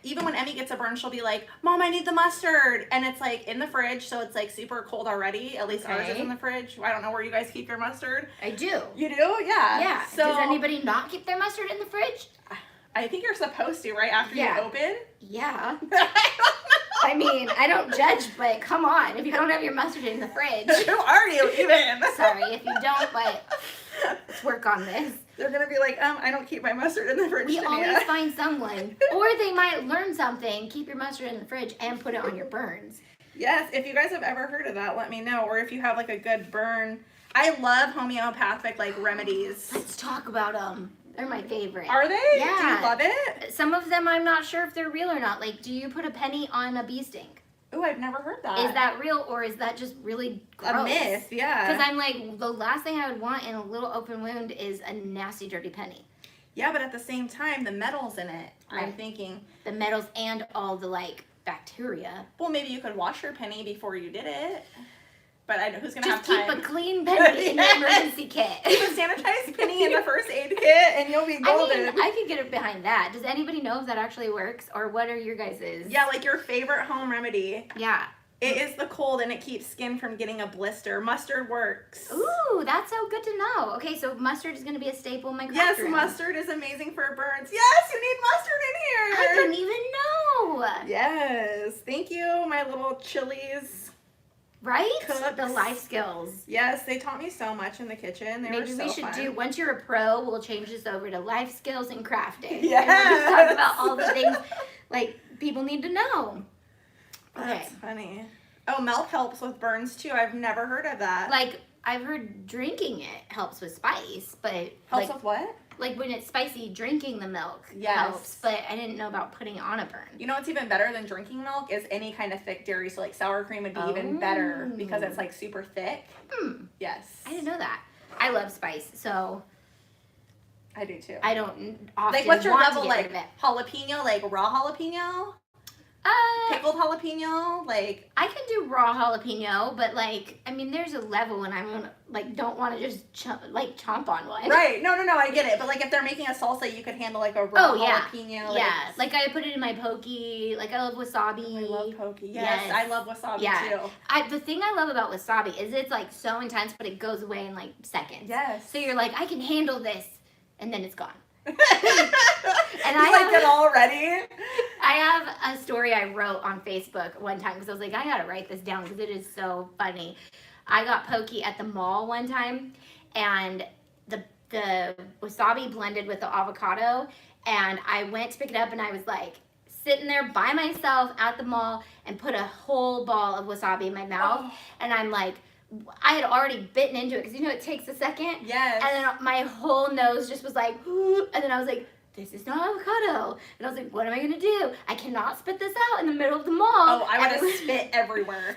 Speaker 2: even when Emmy gets a burn, she'll be like, Mom, I need the mustard. And it's, like, in the fridge, so it's, like, super cold already. At least ours is in the fridge. I don't know where you guys keep your mustard.
Speaker 1: I do.
Speaker 2: You do? Yeah.
Speaker 1: Yeah.
Speaker 2: So,
Speaker 1: does anybody not keep their mustard in the fridge?
Speaker 2: I think you're supposed to, right? After you open?
Speaker 1: Yeah. I mean, I don't judge, but come on. If you don't have your mustard in the fridge.
Speaker 2: Who are you, even?
Speaker 1: Sorry if you don't, but let's work on this.
Speaker 2: They're going to be like, I don't keep my mustard in the fridge.
Speaker 1: We always find someone. Or they might learn something. Keep your mustard in the fridge and put it on your burns.
Speaker 2: Yes, if you guys have ever heard of that, let me know. Or if you have, like, a good burn. I love homeopathic, like, remedies.
Speaker 1: Let's talk about them. They're my favorite.
Speaker 2: Are they?
Speaker 1: Yeah.
Speaker 2: Do you love it?
Speaker 1: Some of them I'm not sure if they're real or not. Like, do you put a penny on a bee sting?
Speaker 2: Ooh, I've never heard that.
Speaker 1: Is that real or is that just really gross?
Speaker 2: A myth, yeah.
Speaker 1: Because I'm like, the last thing I would want in a little open wound is a nasty, dirty penny.
Speaker 2: Yeah, but at the same time, the metal's in it. Right. I'm thinking.
Speaker 1: The metals and all the, like, bacteria.
Speaker 2: Well, maybe you could wash your penny before you did it. But I know who's going to have
Speaker 1: time. Just keep a clean penny in the emergency kit.
Speaker 2: Keep a sanitized penny in the first aid kit and you'll be golden.
Speaker 1: I mean, I could get it behind that. Does anybody know if that actually works? Or what are your guys's?
Speaker 2: Yeah, like your favorite home remedy.
Speaker 1: Yeah.
Speaker 2: It is the cold and it keeps skin from getting a blister. Mustard works.
Speaker 1: Ooh, that's so good to know. Okay, so mustard is going to be a staple in my craft room.
Speaker 2: Yes, mustard is amazing for burns. Yes, you need mustard in here.
Speaker 1: I didn't even know.
Speaker 2: Yes. Thank you, my little Chili's.
Speaker 1: Right?
Speaker 2: Cooks.
Speaker 1: The life skills.
Speaker 2: Yes, they taught me so much in the kitchen.
Speaker 1: Maybe we should do, once you're a pro, we'll change this over to life skills and crafting.
Speaker 2: Yes.
Speaker 1: And we'll just talk about all the things, like, people need to know. Okay.
Speaker 2: That's funny. Oh, milk helps with burns, too. I've never heard of that.
Speaker 1: Like, I've heard drinking it helps with spice, but...
Speaker 2: Helps with what?
Speaker 1: Like, when it's spicy, drinking the milk helps, but I didn't know about putting it on a burn.
Speaker 2: You know what's even better than drinking milk is any kind of thick dairy, so like sour cream would be even better because it's like super thick. Yes.
Speaker 1: I didn't know that. I love spice, so...
Speaker 2: I do too.
Speaker 1: I don't often
Speaker 2: like, what's your
Speaker 1: want
Speaker 2: level,
Speaker 1: to get
Speaker 2: like,
Speaker 1: rid of it.
Speaker 2: jalapeno, like raw jalapeno? Pickled jalapeno? Like...
Speaker 1: I can do raw jalapeno, but, like, I mean, there's a level when I'm, like, don't want to just, chomp on one.
Speaker 2: Right. No, I get it. But, like, if they're making a salsa, you could handle, like, a raw jalapeno.
Speaker 1: Yeah. Like, I put it in my poke. Like, I love wasabi.
Speaker 2: I love poke. Yes. I love wasabi, too.
Speaker 1: The thing I love about wasabi is it's, like, so intense, but it goes away in, like, seconds.
Speaker 2: Yes.
Speaker 1: So you're like, I can handle this, and then it's gone.
Speaker 2: And I like it already.
Speaker 1: I have a story I wrote on Facebook one time because I was like, I gotta write this down because it is so funny. I got pokey at the mall one time, and the wasabi blended with the avocado, and I went to pick it up, and I was like sitting there by myself at the mall and put a whole ball of wasabi in my mouth, and I'm like, I had already bitten into it because it takes a second.
Speaker 2: Yes.
Speaker 1: And then my whole nose just was like, and then I was like, this is not avocado. And I was like, what am I gonna do? I cannot spit this out in the middle of the mall.
Speaker 2: Oh, I would have spit everywhere.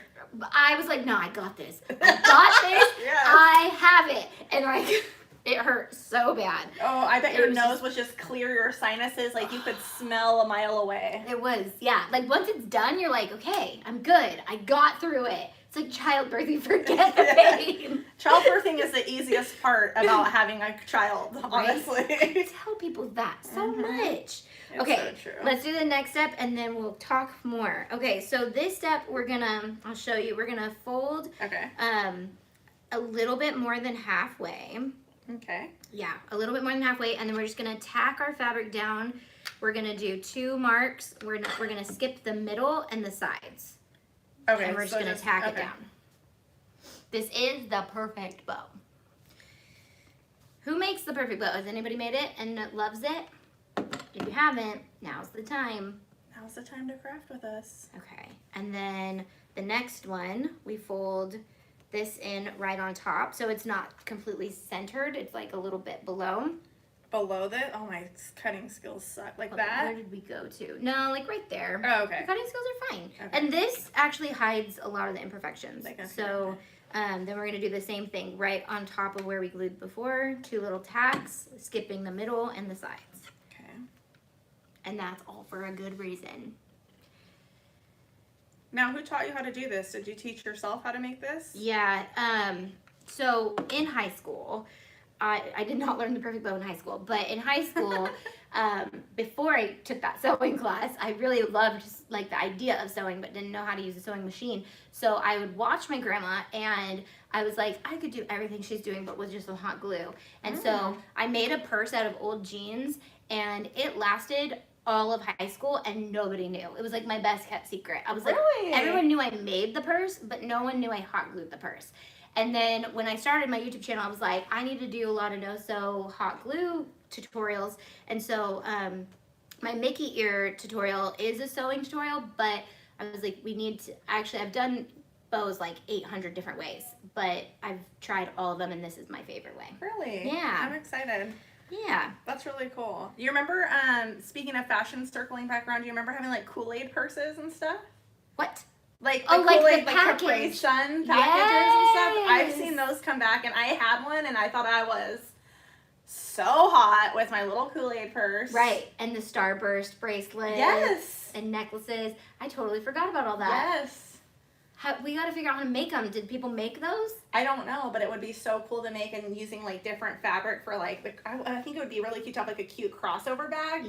Speaker 1: I was like, no, I got this. I got this.
Speaker 2: Yes.
Speaker 1: I have it. And like, it hurt so bad.
Speaker 2: Oh, I bet your nose was just clear, your sinuses, like you could smell a mile away.
Speaker 1: It was, yeah. Like once it's done, you're like, okay, I'm good. I got through it. It's like childbirth, you forget the pain.
Speaker 2: Childbirthing is the easiest part about having a child, honestly.
Speaker 1: I tell people that so much. Okay,
Speaker 2: so true.
Speaker 1: Let's do the next step and then we'll talk more. Okay, so this step I'll show you, we're gonna fold a little bit more than halfway.
Speaker 2: Okay.
Speaker 1: Yeah, a little bit more than halfway, and then we're just gonna tack our fabric down. We're gonna do 2 marks. We're gonna skip the middle and the sides.
Speaker 2: Okay.
Speaker 1: And we're just gonna tack it down. This is the perfect bow. Who makes the perfect bow? Has anybody made it and loves it? If you haven't, now's the time.
Speaker 2: Now's the time to craft with us.
Speaker 1: Okay, and then the next one, we fold this in right on top, so it's not completely centered. It's like a little bit below.
Speaker 2: Below that? Oh, my cutting skills suck. Like that?
Speaker 1: Where did we go to? No, like right there.
Speaker 2: Oh, okay.
Speaker 1: The cutting skills are fine.
Speaker 2: Okay.
Speaker 1: And this actually hides a lot of the imperfections.
Speaker 2: Like, okay.
Speaker 1: So then we're gonna do the same thing right on top of where we glued before. 2 little tacks, skipping the middle and the sides.
Speaker 2: Okay.
Speaker 1: And that's all for a good reason.
Speaker 2: Now, who taught you how to do this? Did you teach yourself how to make this?
Speaker 1: Yeah, so in high school, I did not learn the perfect bow in high school, but in high school, before I took that sewing class, I really loved like the idea of sewing, but didn't know how to use a sewing machine. So I would watch my grandma, and I was like, I could do everything she's doing, but with just some hot glue. And so I made a purse out of old jeans, and it lasted all of high school, and nobody knew. It was like my best kept secret. I was like, everyone knew I made the purse, but no one knew I hot glued the purse. And then when I started my YouTube channel, I was like, I need to do a lot of no-sew hot glue tutorials. And so my Mickey ear tutorial is a sewing tutorial, but I was like, I've done bows like 800 different ways, but I've tried all of them, and this is my favorite way.
Speaker 2: Really?
Speaker 1: Yeah.
Speaker 2: I'm excited.
Speaker 1: Yeah.
Speaker 2: That's really cool. You remember, speaking of fashion circling background, do you remember having like Kool-Aid purses and stuff?
Speaker 1: What?
Speaker 2: Like
Speaker 1: Oh, like
Speaker 2: Kool-Aid,
Speaker 1: the
Speaker 2: like Capri
Speaker 1: package.
Speaker 2: Sun packages and stuff. I've
Speaker 1: Yes.
Speaker 2: seen those come back, and I had one, and I thought I was so hot with my little Kool-Aid purse.
Speaker 1: Right. And the Starburst bracelets.
Speaker 2: Yes.
Speaker 1: And necklaces. I totally forgot about all that.
Speaker 2: Yes.
Speaker 1: We got to figure out how to make them. Did people make those?
Speaker 2: I don't know, but it would be so cool to make, and using like different fabric for like I think it would be really cute to have like a cute crossover bag,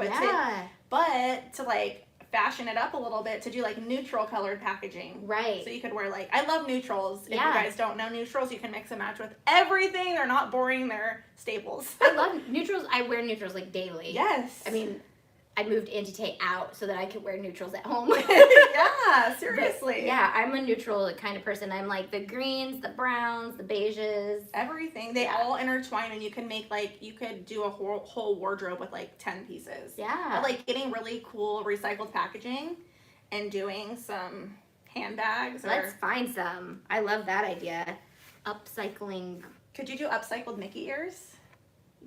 Speaker 2: but to like fashion it up a little bit to do like neutral colored packaging.
Speaker 1: Right.
Speaker 2: So you could wear like, I love neutrals. If
Speaker 1: Yeah.
Speaker 2: you guys don't know neutrals, you can mix and match with everything. They're not boring, they're staples.
Speaker 1: I love neutrals. I wear neutrals like daily.
Speaker 2: Yes.
Speaker 1: I mean, I moved Auntie Tay out so that I could wear neutrals at home.
Speaker 2: Yeah, seriously.
Speaker 1: But, yeah, I'm a neutral kind of person. I'm like the greens, the browns, the beiges.
Speaker 2: Everything. They all intertwine, and you can make like, you could do a whole wardrobe with like 10 pieces.
Speaker 1: Yeah.
Speaker 2: But like getting really cool recycled packaging and doing some handbags.
Speaker 1: Let's find some. I love that idea. Upcycling.
Speaker 2: Could you do upcycled Mickey ears?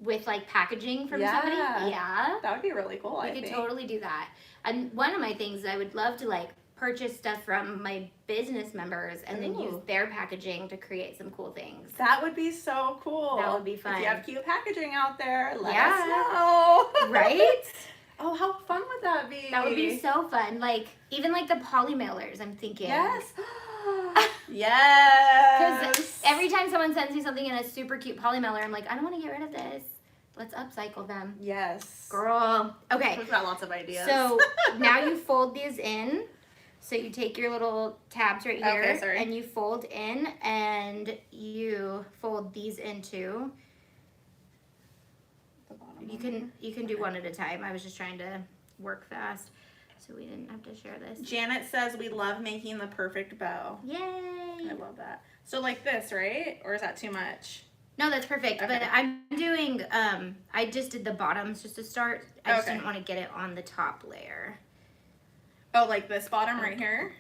Speaker 1: With like packaging from
Speaker 2: Yeah.
Speaker 1: somebody? Yeah.
Speaker 2: That would be really cool, I
Speaker 1: We could
Speaker 2: think.
Speaker 1: totally do that. And one of my things is I would love to like purchase stuff from my business members and then use their packaging to create some cool things.
Speaker 2: That would be so cool.
Speaker 1: That would be fun.
Speaker 2: If you have cute packaging out there, let
Speaker 1: Yeah.
Speaker 2: us know.
Speaker 1: Right?
Speaker 2: Oh, how fun would that be?
Speaker 1: That would be so fun. Like, even like the poly mailers, I'm thinking.
Speaker 2: Yes. Yes.
Speaker 1: Because every time someone sends me something in a super cute poly mailer, I'm like, I don't want to get rid of this. Let's upcycle them.
Speaker 2: Yes.
Speaker 1: Girl. Okay.
Speaker 2: We've got lots of ideas.
Speaker 1: So now you fold these in. So you take your little tabs right here and you fold in, and you fold these in too. You can do one at a time. I was just trying to work fast, so we didn't have to share this.
Speaker 2: Janet says we love making the perfect bow.
Speaker 1: Yay!
Speaker 2: I love that. So like this, right? Or is that too much?
Speaker 1: No, that's perfect.
Speaker 2: Okay.
Speaker 1: But I'm doing, I just did the bottoms just to start. I just
Speaker 2: Okay.
Speaker 1: didn't want to get it on the top layer.
Speaker 2: Oh, like this bottom right here?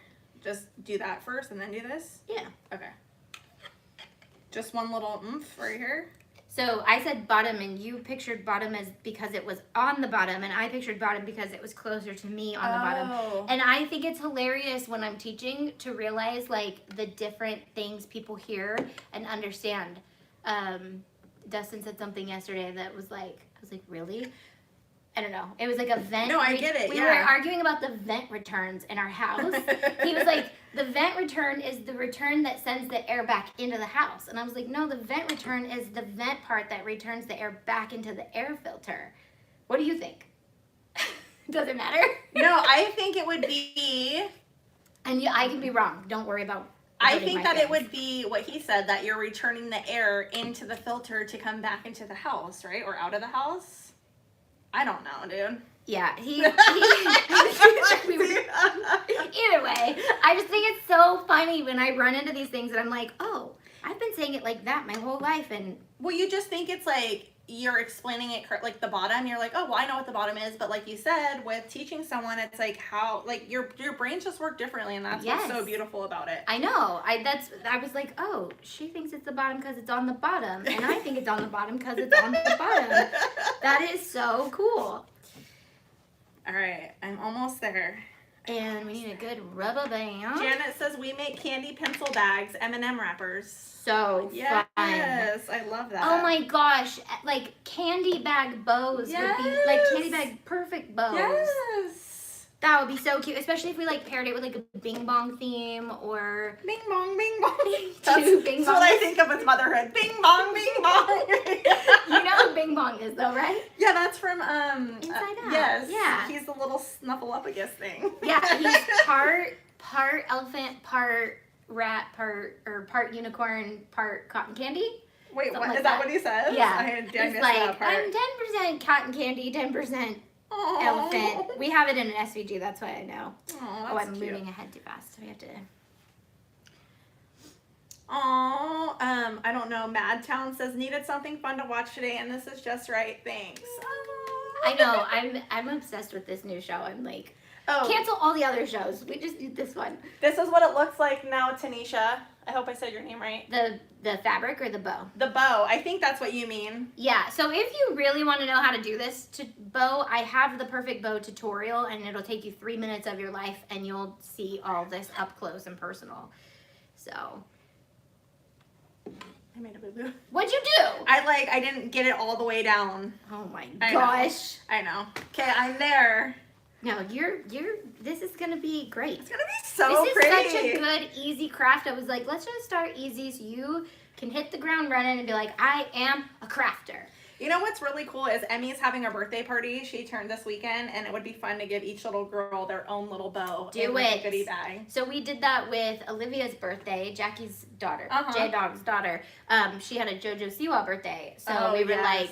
Speaker 2: Just do that first and then do this?
Speaker 1: Yeah.
Speaker 2: Okay. Just one little oomph right here?
Speaker 1: So I said bottom and you pictured bottom as because it was on the bottom, and I pictured bottom because it was closer to me on the bottom. And I think it's hilarious when I'm teaching to realize like the different things people hear and understand. Dustin said something yesterday that was like, I was like, really? I don't know. It was like a vent.
Speaker 2: No, I get it.
Speaker 1: We
Speaker 2: yeah.
Speaker 1: were arguing about the vent returns in our house. He was like, the vent return is the return that sends the air back into the house. And I was like, no, the vent return is the vent part that returns the air back into the air filter. What do you think? Does it matter?
Speaker 2: No, I think it would be...
Speaker 1: And yeah, I can be wrong. Don't worry about
Speaker 2: I think that it would be what he said, that you're returning the air into the filter to come back into the house, right? Or out of the house? I don't know, dude.
Speaker 1: Yeah, either way, I just think it's so funny when I run into these things and I'm like, oh, I've been saying it like that my whole life. And
Speaker 2: well, you just think it's like you're explaining it like the bottom. You're like, oh, well, I know what the bottom is. But like you said, with teaching someone, it's like how like your brains just work differently, and that's what's so beautiful about it.
Speaker 1: I know. I was like, oh, she thinks it's the bottom because it's on the bottom, and I think it's on the bottom because it's on the bottom. That is so cool.
Speaker 2: All right, I'm almost there.
Speaker 1: And we need a good rubber band.
Speaker 2: Janet says we make candy pencil bags, M&M wrappers.
Speaker 1: So
Speaker 2: yes,
Speaker 1: fun.
Speaker 2: Yes, I love that.
Speaker 1: Oh my gosh, like candy bag bows would be like candy bag perfect bows.
Speaker 2: Yes.
Speaker 1: That would be so cute, especially if we like paired it with like a bing bong theme or
Speaker 2: bing bong, bing bong.
Speaker 1: That's
Speaker 2: what I think of as motherhood. Bing bong, bing bong.
Speaker 1: You know who Bing Bong is though, right?
Speaker 2: Yeah, that's from
Speaker 1: Inside Out.
Speaker 2: Yes.
Speaker 1: Yeah.
Speaker 2: He's the little snuffleupagus thing.
Speaker 1: Yeah, he's part elephant, part rat, part unicorn, part cotton candy.
Speaker 2: Wait,
Speaker 1: Something
Speaker 2: what
Speaker 1: like
Speaker 2: is that what he says?
Speaker 1: Yeah.
Speaker 2: I
Speaker 1: It's
Speaker 2: missed
Speaker 1: like
Speaker 2: that part.
Speaker 1: I'm 10% cotton candy, 10% elephant. We have it in an SVG, that's why I know.
Speaker 2: Oh,
Speaker 1: I'm moving ahead too fast, so we have to.
Speaker 2: Oh, I don't know. Madtown says needed something fun to watch today, and this is just right. Thanks.
Speaker 1: I know. I'm obsessed with this new show. I'm like, cancel all the other shows. We just need this one.
Speaker 2: This is what it looks like now, Tanisha. I hope I said your name right.
Speaker 1: The fabric or the bow?
Speaker 2: The bow. I think that's what you mean.
Speaker 1: Yeah. So if you really want to know how to do this to bow, I have the perfect bow tutorial, and it'll take you 3 minutes of your life, and you'll see all this up close and personal. So.
Speaker 2: I made a boo-boo.
Speaker 1: What'd you do?
Speaker 2: I didn't get it all the way down.
Speaker 1: Oh my gosh.
Speaker 2: I know. Okay, I'm there.
Speaker 1: No, this is gonna be great.
Speaker 2: It's gonna be so pretty.
Speaker 1: This is such a good, easy craft. I was like, let's just start easy so you can hit the ground running and be like, I am a crafter.
Speaker 2: You know what's really cool is Emmy's having a birthday party. She turned this weekend, and it would be fun to give each little girl their own little bow in a goodie bag.
Speaker 1: So we did that with Olivia's birthday, Jackie's daughter, J-Dog's daughter. She had a JoJo Siwa birthday. So we were like,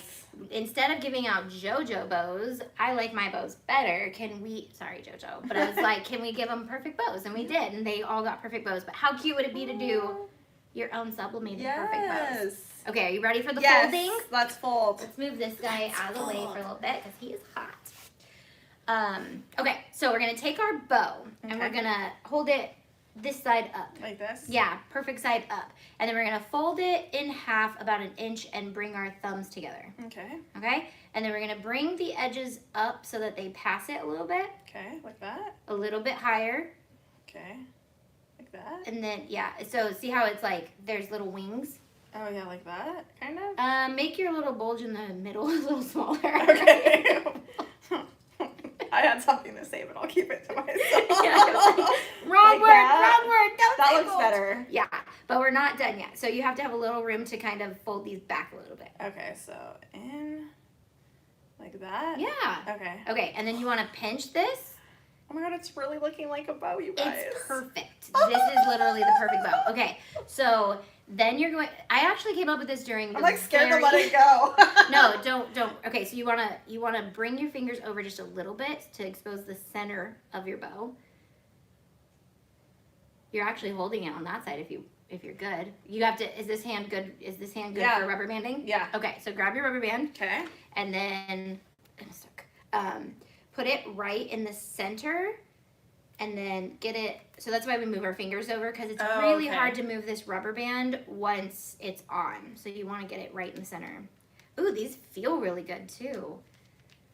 Speaker 1: instead of giving out JoJo bows, I like my bows better. Sorry JoJo, but I was like, can we give them perfect bows? And we did, and they all got perfect bows. But how cute would it be to do your own sublimated perfect bows? Okay, are you ready for the folding?
Speaker 2: Let's fold.
Speaker 1: Let's move this guy out of the way for a little bit because he is hot. Okay, so we're going to take our bow and we're going to hold it this side up.
Speaker 2: Like this?
Speaker 1: Yeah, perfect side up. And then we're going to fold it in half about 1 inch and bring our thumbs together.
Speaker 2: Okay.
Speaker 1: Okay? And then we're going to bring the edges up so that they pass it a little bit.
Speaker 2: Okay, like that?
Speaker 1: A little bit higher.
Speaker 2: Okay, like that?
Speaker 1: And then, yeah, so see how it's like there's little wings?
Speaker 2: Oh, yeah, like that, kind of?
Speaker 1: Make your little bulge in the middle a little smaller.
Speaker 2: Okay. I had something to say, but I'll keep it to myself.
Speaker 1: Wrong word. Don't
Speaker 2: that
Speaker 1: say
Speaker 2: looks
Speaker 1: bulge.
Speaker 2: better.
Speaker 1: Yeah, but we're not done yet. So you have to have a little room to kind of fold these back a little bit.
Speaker 2: Okay, so in like that?
Speaker 1: Yeah.
Speaker 2: Okay.
Speaker 1: Okay, and then you want to pinch this.
Speaker 2: Oh my god, it's really looking like a bow, you guys.
Speaker 1: It's perfect. This is literally the perfect bow. Okay, so then you're going. I actually came up with this during.
Speaker 2: I'm like scared to let it go.
Speaker 1: No, don't. Okay, so you wanna bring your fingers over just a little bit to expose the center of your bow. You're actually holding it on that side if if you're good. You have to, is this hand good? Is this hand good
Speaker 2: Yeah.
Speaker 1: for rubber banding?
Speaker 2: Yeah.
Speaker 1: Okay, so grab your rubber band.
Speaker 2: Okay.
Speaker 1: And then, I'm stuck. Put it right in the center and then get it, so that's why we move our fingers over, because it's really hard to move this rubber band once it's on. So you want to get it right in the center. Ooh, these feel really good too.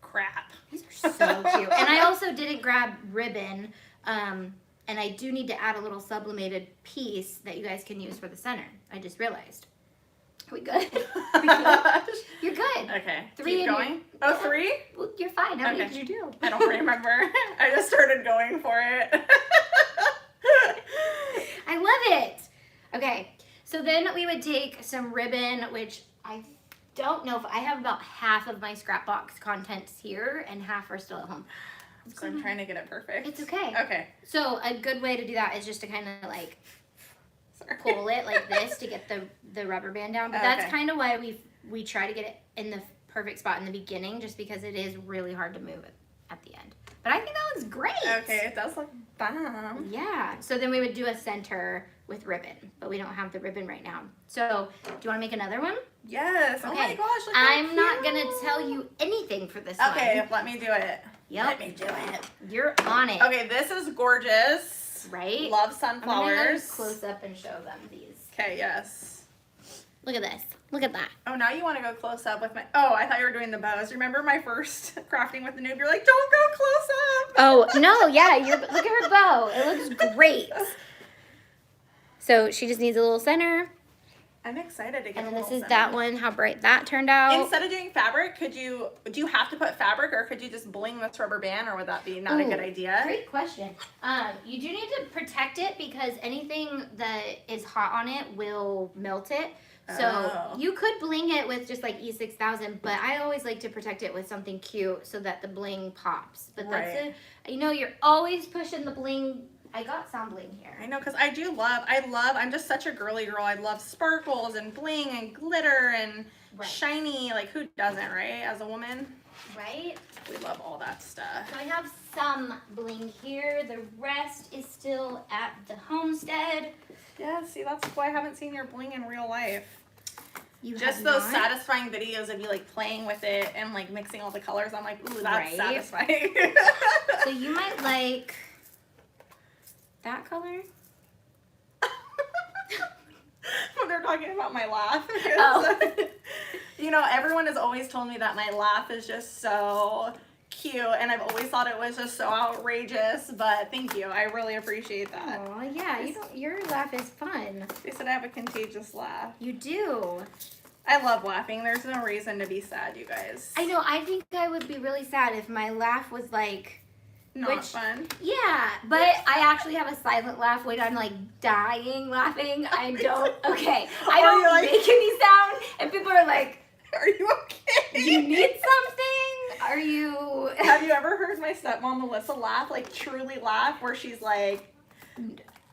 Speaker 2: Crap.
Speaker 1: These are so cute. And I also didn't grab ribbon, and I do need to add a little sublimated piece that you guys can use for the center. I just realized. Are we good? Are we good? You're good.
Speaker 2: Okay.
Speaker 1: Three
Speaker 2: Keep
Speaker 1: and
Speaker 2: going. Oh, 3?
Speaker 1: Well, you're fine. How many
Speaker 2: Okay.
Speaker 1: did you do?
Speaker 2: I don't remember. I just started going for it.
Speaker 1: I love it. Okay, so then we would take some ribbon, which I don't know if I have about half of my scrap box contents here and half are still at home.
Speaker 2: So I'm trying to get it perfect.
Speaker 1: It's okay.
Speaker 2: Okay.
Speaker 1: So a good way to do that is just to kind of like
Speaker 2: Sorry.
Speaker 1: pull it like this to get the rubber band down. But that's kind of why we try to get it in the perfect spot in the beginning, just because it is really hard to move it at the end. But I think that looks great.
Speaker 2: Okay, it does look bomb.
Speaker 1: Yeah. So then we would do a center with ribbon, but we don't have the ribbon right now. So do you want to make another one?
Speaker 2: Yes. Oh my
Speaker 1: Okay.
Speaker 2: gosh. Look how
Speaker 1: I'm not
Speaker 2: cute.
Speaker 1: gonna tell you anything for this
Speaker 2: Okay,
Speaker 1: one.
Speaker 2: let me do it.
Speaker 1: Yep.
Speaker 2: Let me do it.
Speaker 1: You're on it.
Speaker 2: Okay, this is gorgeous.
Speaker 1: Right?
Speaker 2: Love
Speaker 1: I'm gonna go
Speaker 2: sunflowers.
Speaker 1: close up and show them these.
Speaker 2: Okay, yes.
Speaker 1: Look at this. Look at that.
Speaker 2: Oh, now you want to go close up with my... Oh, I thought you were doing the bows. Remember my first crafting with the noob? You're like, don't go close up.
Speaker 1: Oh, no, yeah, look at her bow. It looks great. So she just needs a little center.
Speaker 2: I'm excited to get
Speaker 1: And then
Speaker 2: a
Speaker 1: this
Speaker 2: little
Speaker 1: is
Speaker 2: center.
Speaker 1: that one, how bright that turned out.
Speaker 2: Instead of doing fabric, do you have to put fabric, or could you just bling this rubber band, or would that be not a good idea?
Speaker 1: Great question. You do need to protect it because anything that is hot on it will melt it. So you could bling it with just like E6000, but I always like to protect it with something cute so that the bling pops. But that's it. You know, you're always pushing the bling. I got some bling here.
Speaker 2: I know, because I'm just such a girly girl. I love sparkles and bling and glitter and shiny. Like, who doesn't, right? As a woman.
Speaker 1: Right?
Speaker 2: We love all that stuff.
Speaker 1: So I have some bling here. The rest is still at the homestead.
Speaker 2: Yeah, see, that's why I haven't seen your bling in real life.
Speaker 1: You
Speaker 2: Just
Speaker 1: have
Speaker 2: those
Speaker 1: not?
Speaker 2: satisfying videos of you like playing with it and like mixing all the colors. I'm like, ooh, that's
Speaker 1: Right.
Speaker 2: satisfying.
Speaker 1: So you might like that color.
Speaker 2: When they're talking about my laugh.
Speaker 1: Oh.
Speaker 2: You know, everyone has always told me that my laugh is just so cute, and I've always thought it was just so outrageous, but thank you. I really appreciate that.
Speaker 1: Oh yeah, your laugh is fun.
Speaker 2: They said I have a contagious laugh.
Speaker 1: You do.
Speaker 2: I love laughing. There's no reason to be sad, you guys.
Speaker 1: I know. I think I would be really sad if my laugh was like
Speaker 2: Not fun.
Speaker 1: Yeah, but I actually have a silent laugh when I'm like dying laughing. I don't. Okay, I
Speaker 2: Are you
Speaker 1: don't
Speaker 2: like-
Speaker 1: make any sound, and people are like,
Speaker 2: Are you okay?
Speaker 1: "You need something? Are you?"
Speaker 2: Have you ever heard my stepmom Melissa laugh, like truly laugh, where she's like,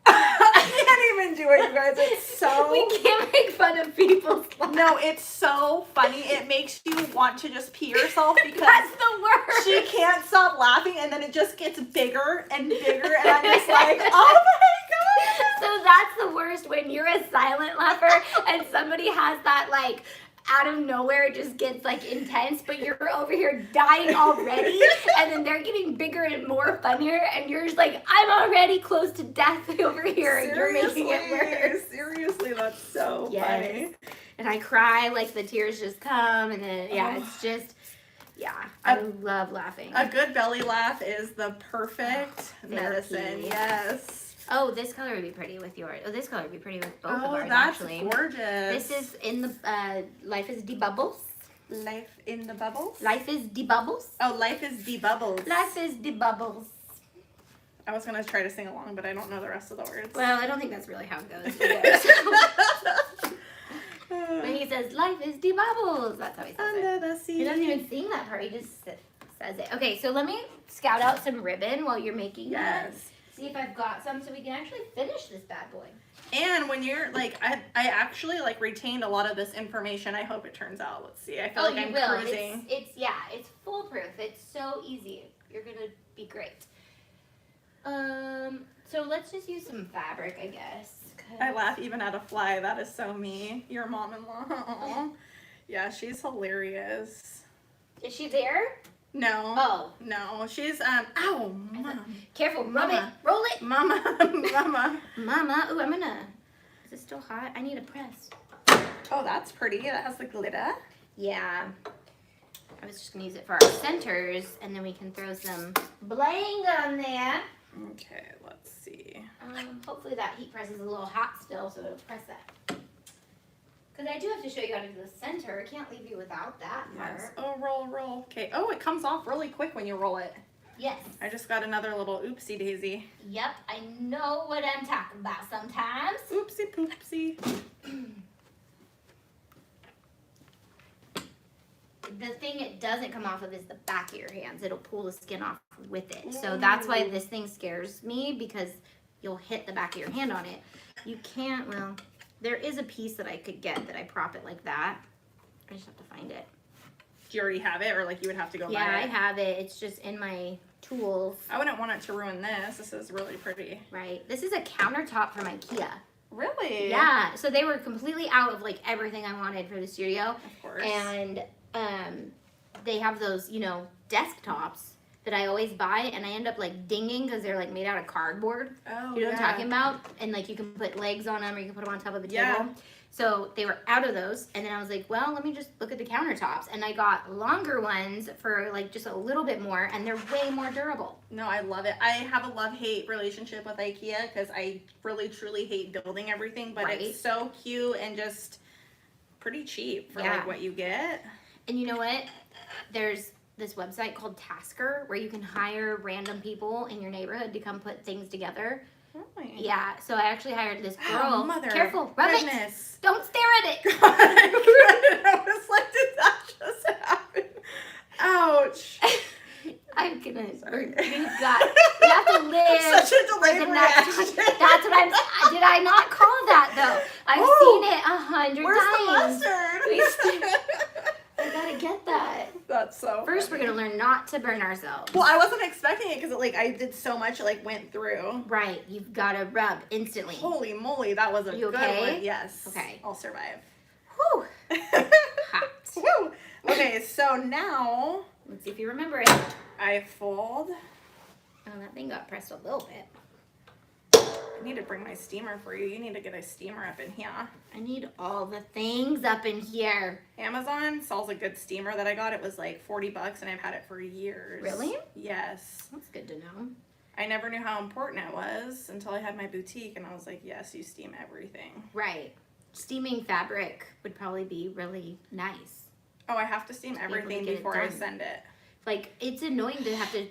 Speaker 2: I can't even do it, you guys. It's so...
Speaker 1: We can't make fun of people's laughs.
Speaker 2: No, it's so funny. It makes you want to just pee yourself because
Speaker 1: That's the worst.
Speaker 2: she can't stop laughing, and then it just gets bigger and bigger, and I'm just like, oh my god.
Speaker 1: So that's the worst, when you're a silent laugher and somebody has that like out of nowhere, it just gets like intense, but you're over here dying already, and then they're getting bigger and more funnier, and you're just like, I'm already close to death over here, and you're making it worse.
Speaker 2: Seriously, that's so
Speaker 1: Yes.
Speaker 2: funny.
Speaker 1: And I cry, like the tears just come, and then it's just, I love laughing.
Speaker 2: A good belly laugh is the perfect medicine.
Speaker 1: Therapy.
Speaker 2: Yes.
Speaker 1: Oh, this color would be pretty with yours. Oh, this color would be pretty with both of
Speaker 2: Oh,
Speaker 1: ours,
Speaker 2: that's
Speaker 1: actually.
Speaker 2: gorgeous.
Speaker 1: This is in the Life is Bubbles.
Speaker 2: Life in the bubbles?
Speaker 1: Life is Bubbles.
Speaker 2: Oh, life is the bubbles.
Speaker 1: Life is Bubbles.
Speaker 2: I was going to try to sing along, but I don't know the rest of the words.
Speaker 1: Well, I don't think that's really how it goes either, so. But he says, life is Bubbles. That's how he says
Speaker 2: Under
Speaker 1: it.
Speaker 2: the sea.
Speaker 1: He doesn't even sing that part. He just says it. Okay, so let me scout out some ribbon while you're making
Speaker 2: Yes.
Speaker 1: See if I've got some so we can actually finish this bad boy.
Speaker 2: And when you're like, I actually like retained a lot of this information. I hope it turns out. Let's see. I feel like I'm cruising.
Speaker 1: It's foolproof. It's so easy. You're gonna be great. So let's just use some fabric, I guess,
Speaker 2: I laugh even at a fly. That is so me. Your mom-in-law. Yeah, she's hilarious.
Speaker 1: Is she there?
Speaker 2: No.
Speaker 1: Oh.
Speaker 2: No, she's, ow, Mom.
Speaker 1: Careful, rub
Speaker 2: Mama.
Speaker 1: it, roll it.
Speaker 2: Mama.
Speaker 1: Mama, ooh, is it still hot? I need a press.
Speaker 2: Oh, that's pretty. That has the glitter.
Speaker 1: Yeah. I was just gonna use it for our centers, and then we can throw some bling on there.
Speaker 2: Okay, let's see.
Speaker 1: Hopefully that heat press is a little hot still, so it'll press that. Because I do have to show you how to do the center. I can't leave you without that
Speaker 2: Yes.
Speaker 1: part.
Speaker 2: Oh, roll. Okay. Oh, it comes off really quick when you roll it.
Speaker 1: Yes.
Speaker 2: I just got another little oopsie daisy.
Speaker 1: Yep, I know what I'm talking about sometimes.
Speaker 2: Oopsie poopsie.
Speaker 1: The thing it doesn't come off of is the back of your hands. It'll pull the skin off with it. So that's why this thing scares me, because you'll hit the back of your hand on it. You can't, well, there is a piece that I could get that I prop it like that. I just have to find it.
Speaker 2: Do you already have it, or like you would have to go buy it?
Speaker 1: Yeah, I have it. It's just in my tools.
Speaker 2: I wouldn't want it to ruin this. This is really pretty.
Speaker 1: Right. This is a countertop from IKEA.
Speaker 2: Really?
Speaker 1: Yeah. So they were completely out of like everything I wanted for the studio.
Speaker 2: Of course.
Speaker 1: And they have those, you know, desktops that I always buy, and I end up like dinging because they're like made out of cardboard.
Speaker 2: Oh,
Speaker 1: You know what I'm talking about? And like you can put legs on them, or you can put them on top of a table.
Speaker 2: Yeah.
Speaker 1: So they were out of those, and then I was like, well, let me just look at the countertops, and I got longer ones for like just a little bit more, and they're way more durable.
Speaker 2: No, I love it. I have a love-hate relationship with IKEA because I really truly hate building everything, but
Speaker 1: Right.
Speaker 2: it's so cute and just pretty cheap for
Speaker 1: Yeah.
Speaker 2: like what you get.
Speaker 1: And you know what? There's this website called Tasker where you can hire random people in your neighborhood to come put things together.
Speaker 2: Really?
Speaker 1: Yeah, so I actually hired this girl.
Speaker 2: Oh, mother
Speaker 1: Careful, rub
Speaker 2: goodness.
Speaker 1: it. Don't stare at it.
Speaker 2: I was like, did that just happen? Ouch.
Speaker 1: I'm gonna.
Speaker 2: Sorry.
Speaker 1: You have to live.
Speaker 2: Such a
Speaker 1: for
Speaker 2: delayed
Speaker 1: the next
Speaker 2: reaction.
Speaker 1: one. That's what I'm. Did I not call that though? I've
Speaker 2: Oh,
Speaker 1: seen it 100
Speaker 2: Where's
Speaker 1: times.
Speaker 2: the mustard?
Speaker 1: I gotta get that.
Speaker 2: That's so
Speaker 1: First, we're
Speaker 2: funny.
Speaker 1: gonna learn not to burn ourselves.
Speaker 2: Well, I wasn't expecting it because like I did so much, it like went through.
Speaker 1: Right, you've gotta rub instantly.
Speaker 2: Holy moly, that was a
Speaker 1: You
Speaker 2: good
Speaker 1: okay?
Speaker 2: one. Yes.
Speaker 1: Okay.
Speaker 2: I'll survive.
Speaker 1: Whew. Hot.
Speaker 2: Woo. Okay, so now
Speaker 1: Let's see if you remember it.
Speaker 2: I fold.
Speaker 1: Oh, that thing got pressed a little bit.
Speaker 2: I need to bring my steamer for you. You need to get a steamer up in here.
Speaker 1: I need all the things up in here.
Speaker 2: Amazon sells a good steamer that I got. It was like $40 and I've had it for years.
Speaker 1: Really?
Speaker 2: Yes.
Speaker 1: That's good to know.
Speaker 2: I never knew how important it was until I had my boutique and I was like, yes, you steam everything.
Speaker 1: Right. Steaming fabric would probably be really nice.
Speaker 2: Oh, I have to steam everything
Speaker 1: get it
Speaker 2: before I
Speaker 1: done.
Speaker 2: send it.
Speaker 1: Like, it's annoying to have to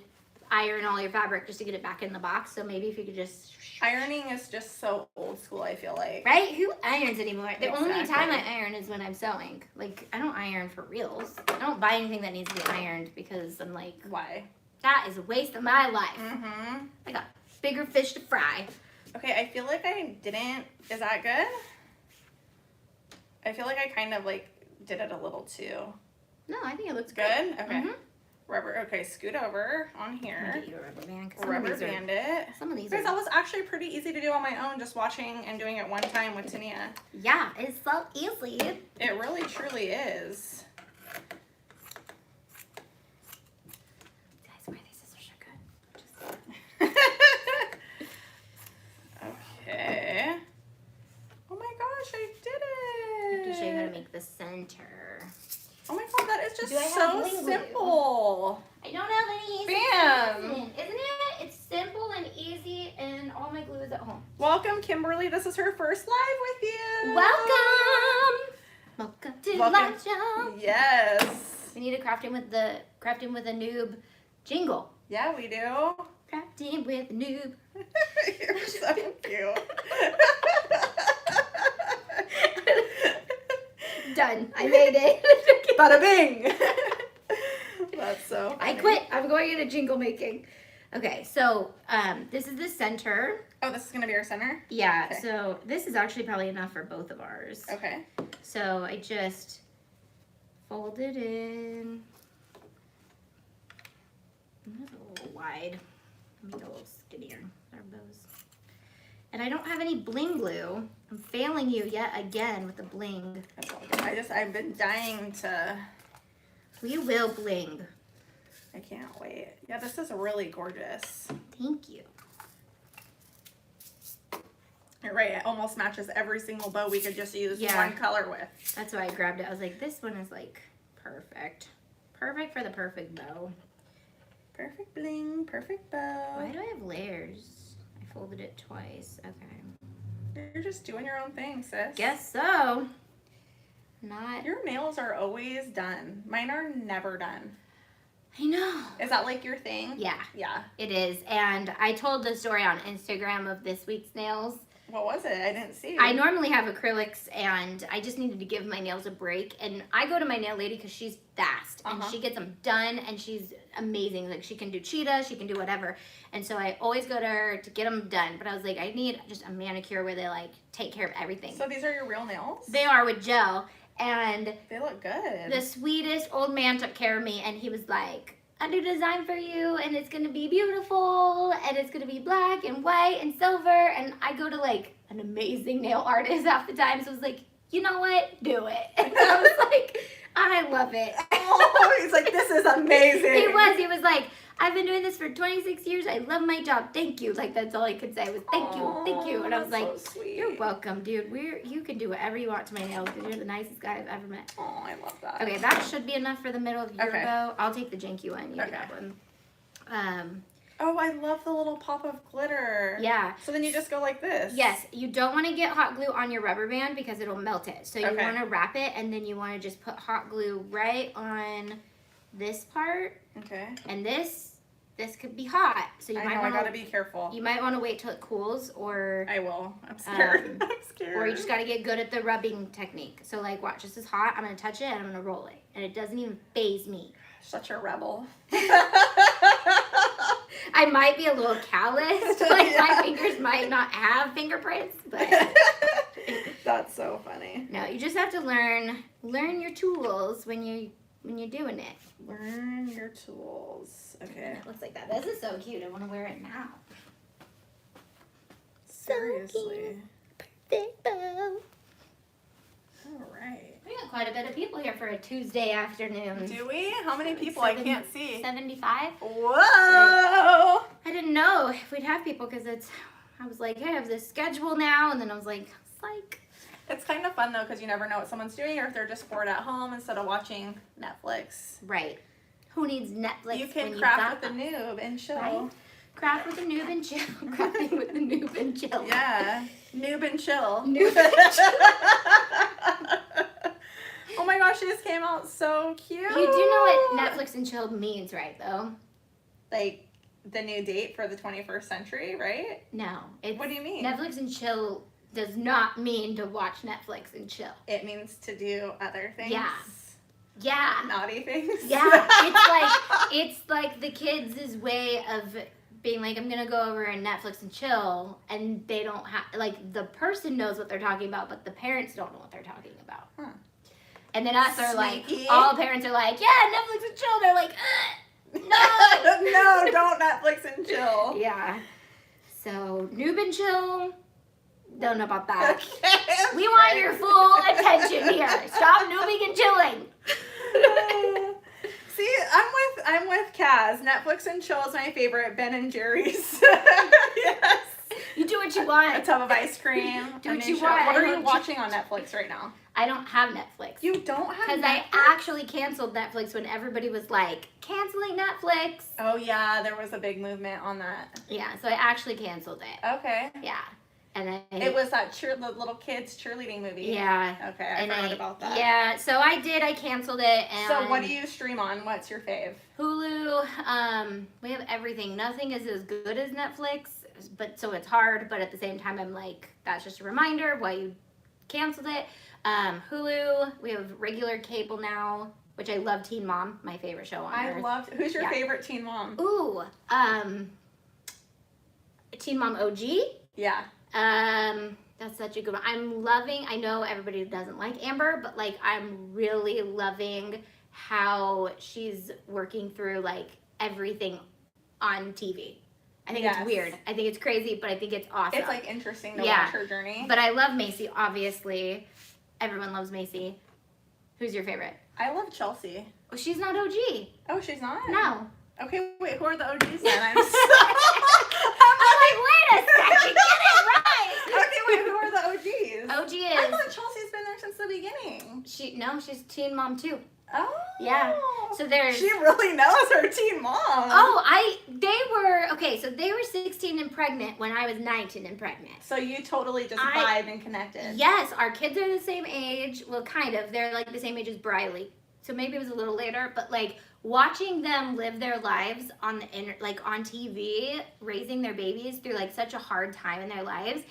Speaker 1: iron all your fabric just to get it back in the box. So maybe if you could just...
Speaker 2: Ironing is just so old school, I feel like.
Speaker 1: Right? Who irons anymore? The only
Speaker 2: Exactly.
Speaker 1: time I iron is when I'm sewing. Like, I don't iron for reals. I don't buy anything that needs to be ironed because I'm like,
Speaker 2: Why?
Speaker 1: that is a waste of my life.
Speaker 2: Mm-hmm.
Speaker 1: I got bigger fish to fry.
Speaker 2: Okay, I feel like I didn't... Is that good? I feel like I kind of like did it a little too.
Speaker 1: No, I think it looks
Speaker 2: Good?
Speaker 1: good.
Speaker 2: Okay.
Speaker 1: Mhm.
Speaker 2: Rubber, okay, scoot over on
Speaker 1: Let me
Speaker 2: here.
Speaker 1: get you a rubber band. 'Cause
Speaker 2: Rubber band it.
Speaker 1: Some of these
Speaker 2: Guys,
Speaker 1: are...
Speaker 2: that was actually pretty easy to do on my own, just watching and doing it one time with Tania.
Speaker 1: Yeah, it's so easy.
Speaker 2: It really, truly is.
Speaker 1: Guys, why these scissors are good.
Speaker 2: Okay. Oh my gosh, I did
Speaker 1: I have
Speaker 2: it.
Speaker 1: to show you how to make the center.
Speaker 2: Oh my god, that is just
Speaker 1: Do I have
Speaker 2: so
Speaker 1: bling glue?
Speaker 2: simple.
Speaker 1: I don't have any easy
Speaker 2: Bam!
Speaker 1: Isn't it? It's simple and easy, and all my glue is at home.
Speaker 2: Welcome, Kimberly. This is her first live with you.
Speaker 1: Welcome! Welcome to
Speaker 2: Welcome.
Speaker 1: Live Show.
Speaker 2: Yes.
Speaker 1: We need to craft him with a noob jingle.
Speaker 2: Yeah, we do.
Speaker 1: Crafting with a noob.
Speaker 2: You're so cute.
Speaker 1: Done. I made it.
Speaker 2: Bada bing. That's so funny.
Speaker 1: I quit. I'm going into jingle making. Okay, so this is the center.
Speaker 2: Oh, this is going to be our center?
Speaker 1: Yeah,
Speaker 2: Okay.
Speaker 1: so this is actually probably enough for both of ours.
Speaker 2: Okay.
Speaker 1: So I just fold it in. That's a little wide. Let me go a little skinnier. Our bows. And I don't have any bling glue. I'm failing you yet again with the bling.
Speaker 2: That's all good. I've been dying to.
Speaker 1: We will bling.
Speaker 2: I can't wait. Yeah, this is really gorgeous.
Speaker 1: Thank you.
Speaker 2: You're right. It almost matches every single bow we could just use
Speaker 1: Yeah.
Speaker 2: one color with.
Speaker 1: That's why I grabbed it. I was like, this one is like perfect. Perfect for the perfect bow.
Speaker 2: Perfect bling, perfect bow.
Speaker 1: Why do I have layers? I folded it twice. Okay.
Speaker 2: You're just doing your own thing, sis.
Speaker 1: Guess so. Not.
Speaker 2: Your nails are always done. Mine are never done.
Speaker 1: I know.
Speaker 2: Is that like your thing?
Speaker 1: Yeah,
Speaker 2: Yeah.
Speaker 1: it is. And I told the story on Instagram of this week's nails.
Speaker 2: What was it? I didn't see.
Speaker 1: I normally have acrylics, and I just needed to give my nails a break. And I go to my nail lady because she's fast, and she gets them done, and she's amazing. Like, she can do cheetah, she can do whatever. And so I always go to her to get them done. But I was like, I need just a manicure where they, like, take care of everything.
Speaker 2: So these are your real nails?
Speaker 1: They are with gel. And
Speaker 2: They look good.
Speaker 1: the sweetest old man took care of me, and he was like, I do design for you, and it's gonna be beautiful, and it's gonna be black and white and silver. And I go to like an amazing nail artist half the time, so I was like, you know what, do it. And I was like, I love it.
Speaker 2: Oh, he's like, this is amazing.
Speaker 1: He was like, I've been doing this for 26 years. I love my job. Thank you. Like, that's all I could say was thank you. And I was like,
Speaker 2: so sweet.
Speaker 1: you're welcome, dude. You can do whatever you want to my nails because you're the nicest guy I've ever met.
Speaker 2: Oh, I love that.
Speaker 1: Okay, that should be enough for the middle of your
Speaker 2: Okay.
Speaker 1: bow. I'll take the janky one. You grab one.
Speaker 2: Oh, I love the little pop of glitter.
Speaker 1: Yeah.
Speaker 2: So then you just go like this.
Speaker 1: Yes, you don't want to get hot glue on your rubber band because it'll melt it. So you
Speaker 2: Okay.
Speaker 1: want to wrap it, and then you want to just put hot glue right on this part,
Speaker 2: Okay.
Speaker 1: and this could be hot. So you
Speaker 2: I
Speaker 1: might
Speaker 2: know, I
Speaker 1: want
Speaker 2: gotta
Speaker 1: to
Speaker 2: be careful.
Speaker 1: you might want to wait till it cools, or
Speaker 2: I will. I'm scared. I'm scared.
Speaker 1: or you just got to get good at the rubbing technique. So like, watch, this is hot. I'm gonna touch it and I'm gonna roll it, and it doesn't even faze me.
Speaker 2: Such a rebel.
Speaker 1: I might be a little calloused. Like,
Speaker 2: Yeah.
Speaker 1: my fingers might not have fingerprints, but
Speaker 2: That's so funny.
Speaker 1: no, you just have to learn your tools when you're doing it.
Speaker 2: Learn your tools. Okay.
Speaker 1: It looks like that. This is so cute. I want to wear it now.
Speaker 2: Seriously.
Speaker 1: Big bow.
Speaker 2: All right.
Speaker 1: We got quite a bit of people here for a Tuesday afternoon.
Speaker 2: Do we? How many people? I can't see.
Speaker 1: 75.
Speaker 2: Whoa!
Speaker 1: I didn't know if we'd have people because I was like, hey, I have this schedule now, and then I was like, psych.
Speaker 2: It's kind of fun though because you never know what someone's doing or if they're just bored at home instead of watching Netflix.
Speaker 1: Right. Who needs Netflix?
Speaker 2: You can
Speaker 1: when
Speaker 2: craft
Speaker 1: you've
Speaker 2: with the
Speaker 1: got
Speaker 2: noob and chill.
Speaker 1: Right? Craft with the noob and chill. Crafting with the noob and chill.
Speaker 2: Yeah, noob and chill.
Speaker 1: Noob and chill.
Speaker 2: Oh my gosh, this came out so cute.
Speaker 1: You do know what Netflix and chill means, right? Though.
Speaker 2: Like the new date for the 21st century, right?
Speaker 1: No.
Speaker 2: What do you mean?
Speaker 1: Netflix and chill does not mean to watch Netflix and chill.
Speaker 2: It means to do other things.
Speaker 1: Yeah. Yeah.
Speaker 2: Naughty things.
Speaker 1: Yeah. It's like the kids' way of being like, I'm gonna go over and Netflix and chill, and they don't have, like, the person knows what they're talking about, but the parents don't know what they're talking about.
Speaker 2: Huh.
Speaker 1: And then us are like,
Speaker 2: Sneaky.
Speaker 1: all parents are like, yeah, Netflix and chill. They're like, no.
Speaker 2: No, don't Netflix and chill.
Speaker 1: Yeah. So, noob and chill, don't know about that.
Speaker 2: Okay,
Speaker 1: We want your full attention here. Stop noobing and chilling.
Speaker 2: See, I'm with Kaz. Netflix and chill is my favorite. Ben and Jerry's. Yes.
Speaker 1: You do what you
Speaker 2: A
Speaker 1: want.
Speaker 2: tub of ice cream.
Speaker 1: Do
Speaker 2: a
Speaker 1: what
Speaker 2: new
Speaker 1: you
Speaker 2: show.
Speaker 1: want.
Speaker 2: What
Speaker 1: I
Speaker 2: are you
Speaker 1: don't-
Speaker 2: watching on Netflix right now?
Speaker 1: I don't have Netflix.
Speaker 2: You don't have
Speaker 1: Because I actually canceled Netflix when everybody was like, canceling Netflix.
Speaker 2: Oh yeah, there was a big movement on that.
Speaker 1: Yeah, so I actually canceled it.
Speaker 2: Okay.
Speaker 1: Yeah. And I...
Speaker 2: It was that the little kids cheerleading movie.
Speaker 1: Yeah.
Speaker 2: Okay, I forgot about that.
Speaker 1: Yeah, so I canceled it. And
Speaker 2: So what do you stream on? What's your fave?
Speaker 1: Hulu, we have everything. Nothing is as good as Netflix, but so it's hard, but at the same time I'm like, that's just a reminder why you canceled it. Hulu, we have regular cable now, which I love. Teen Mom, my favorite show on earth.
Speaker 2: Who's your
Speaker 1: Yeah.
Speaker 2: favorite teen mom?
Speaker 1: Ooh, Teen Mom OG.
Speaker 2: Yeah.
Speaker 1: That's such a good one. I know everybody doesn't like Amber, but like I'm really loving how she's working through like everything on TV. I think it's weird. I think it's crazy, but I think it's awesome.
Speaker 2: It's like interesting to watch her journey.
Speaker 1: But I love Macy, obviously. Everyone loves Macy. Who's your favorite?
Speaker 2: I love Chelsea.
Speaker 1: Oh, she's not OG.
Speaker 2: Oh, she's not?
Speaker 1: No.
Speaker 2: Okay, wait, who are the OGs then? I'm
Speaker 1: like, wait a second, get it right.
Speaker 2: Okay, wait, who are the OGs?
Speaker 1: OG is.
Speaker 2: I thought Chelsea's been there since the beginning.
Speaker 1: She's Teen Mom too.
Speaker 2: Oh.
Speaker 1: Yeah. So there's.
Speaker 2: She really knows her Teen Mom.
Speaker 1: Oh, so they were 16 and pregnant when I was 19 and pregnant.
Speaker 2: So you totally just vibe and connected.
Speaker 1: Yes, our kids are the same age. Well, kind of. They're like the same age as Briley. So maybe it was a little later, but like watching them live their lives on on TV, raising their babies through like such a hard time in their lives.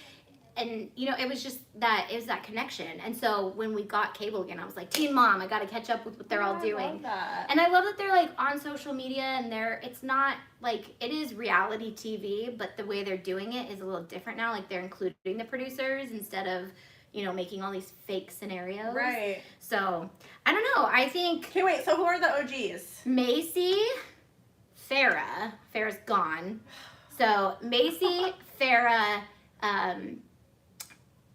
Speaker 1: And it was just that connection. And so when we got cable again, I was like, Teen Mom, I got to catch up with what they're all doing.
Speaker 2: I love that.
Speaker 1: And I love that they're like on social media and it's not like, it is reality TV, but the way they're doing it is a little different now. Like they're including the producers instead of, making all these fake scenarios.
Speaker 2: Right.
Speaker 1: So I don't know. I think.
Speaker 2: Okay, wait. So who are the OGs?
Speaker 1: Macy, Farrah. Farrah's gone. So Macy, Farrah,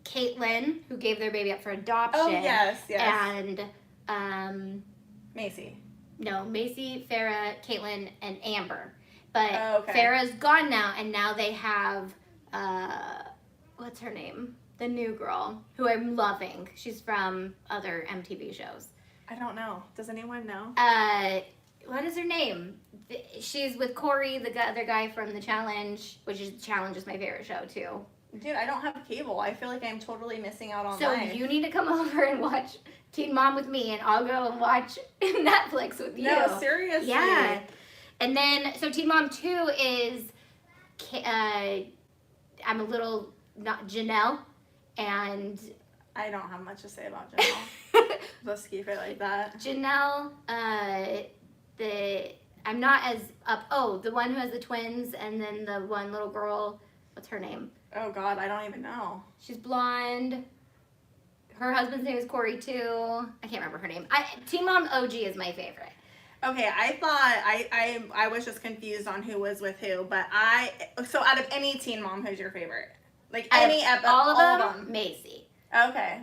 Speaker 1: Caitlin, who gave their baby up for adoption.
Speaker 2: Oh, yes.
Speaker 1: And
Speaker 2: Macy.
Speaker 1: No, Macy, Farrah, Caitlin, and Amber. But
Speaker 2: okay.
Speaker 1: Farrah's gone now, and now they have what's her name? The new girl, who I'm loving. She's from other MTV shows.
Speaker 2: I don't know. Does anyone know?
Speaker 1: What is her name? She's with Corey, the other guy from The Challenge, which is Challenge is my favorite show too.
Speaker 2: Dude, I don't have cable. I feel like I'm totally missing out on
Speaker 1: So
Speaker 2: life.
Speaker 1: you need to come over and watch Teen Mom with me, and I'll go and watch Netflix with you.
Speaker 2: No, seriously.
Speaker 1: Yeah. And then, so Teen Mom 2 is, I'm a little, not Janelle, and...
Speaker 2: I don't have much to say about Janelle. Let's keep it like that.
Speaker 1: Janelle, I'm not as up, the one who has the twins, and then the one little girl, what's her name?
Speaker 2: Oh God, I don't even know.
Speaker 1: She's blonde. Her husband's name is Corey too. I can't remember her name. Teen Mom OG is my favorite.
Speaker 2: Okay, I thought I was just confused on who was with who, but so out of any Teen Mom, who's your favorite? Like any
Speaker 1: all of them? Macy.
Speaker 2: Okay.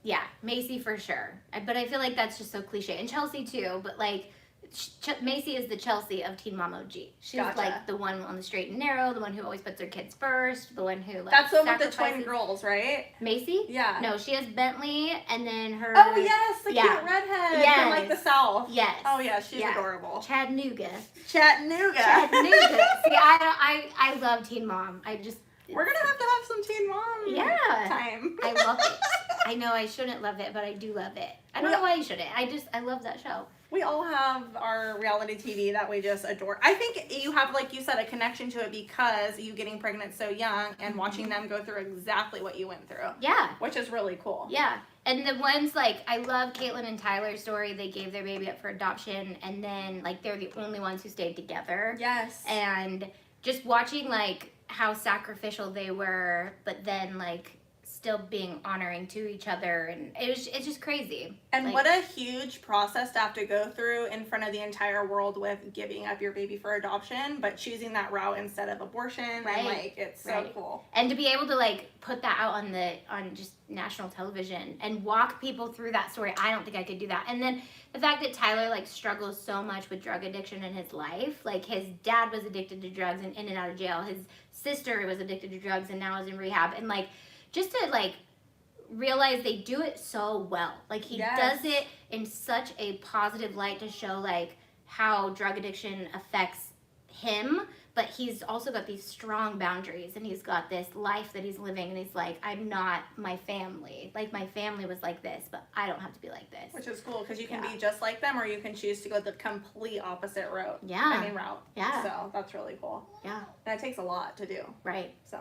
Speaker 1: Yeah, Macy for sure. But I feel like that's just so cliche, and Chelsea too. But like, Macy is the Chelsea of Teen Mom OG. She's like the one on the straight and narrow, the one who always puts her kids first, the one who like
Speaker 2: that's the one with the twin girls, right?
Speaker 1: Macy?
Speaker 2: Yeah.
Speaker 1: No, she has Bentley, and then her.
Speaker 2: Oh yes, the cute redhead from like the South.
Speaker 1: Yes.
Speaker 2: Oh yeah, she's adorable.
Speaker 1: Chattanooga.
Speaker 2: See,
Speaker 1: I love Teen Mom.
Speaker 2: We're gonna have to have some Teen Mom time.
Speaker 1: I love it. I know I shouldn't love it, but I do love it. I don't know why you shouldn't. I love that show.
Speaker 2: We all have our reality TV that we just adore. I think you have, like you said, a connection to it because you getting pregnant so young and watching them go through exactly what you went through.
Speaker 1: Yeah.
Speaker 2: Which is really cool.
Speaker 1: Yeah. And the ones, like, I love Caitlin and Tyler's story. They gave their baby up for adoption, and then, like, they're the only ones who stayed together.
Speaker 2: Yes.
Speaker 1: And just watching, like, how sacrificial they were, but then, like, still being honoring to each other, and it's just crazy.
Speaker 2: And like, what a huge process to have to go through in front of the entire world with giving up your baby for adoption, but choosing that route instead of abortion. Right. And like, it's so cool.
Speaker 1: And to be able to like put that out on just national television and walk people through that story, I don't think I could do that. And then the fact that Tyler like struggles so much with drug addiction in his life, like his dad was addicted to drugs and in and out of jail, his sister was addicted to drugs and now is in rehab, and like just to like realize they do it so well. Like he does it in such a positive light to show like how drug addiction affects him, but he's also got these strong boundaries and he's got this life that he's living, and he's like, I'm not my family. Like my family was like this, but I don't have to be like this.
Speaker 2: Which is cool because you can be just like them, or you can choose to go the complete opposite route. Route.
Speaker 1: Yeah.
Speaker 2: So that's really cool.
Speaker 1: Yeah.
Speaker 2: And it takes a lot to do.
Speaker 1: Right.
Speaker 2: So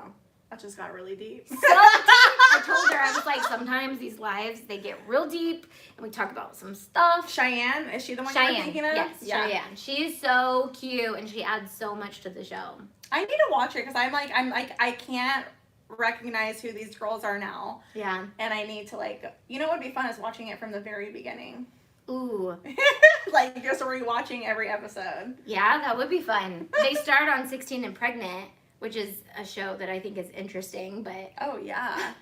Speaker 2: that just got really deep.
Speaker 1: So deep. I told her, I was like, sometimes these lives, they get real deep, and we talk about some stuff.
Speaker 2: Cheyenne, is she the one you're thinking of?
Speaker 1: Yes, Cheyenne. She's so cute, and she adds so much to the show.
Speaker 2: I need to watch it because I'm like, I can't recognize who these girls are now.
Speaker 1: Yeah.
Speaker 2: And I need to like, what would be fun is watching it from the very beginning.
Speaker 1: Ooh.
Speaker 2: Like just rewatching every episode.
Speaker 1: Yeah, that would be fun. They start on 16 and Pregnant, which is a show that I think is interesting, but
Speaker 2: Oh, yeah.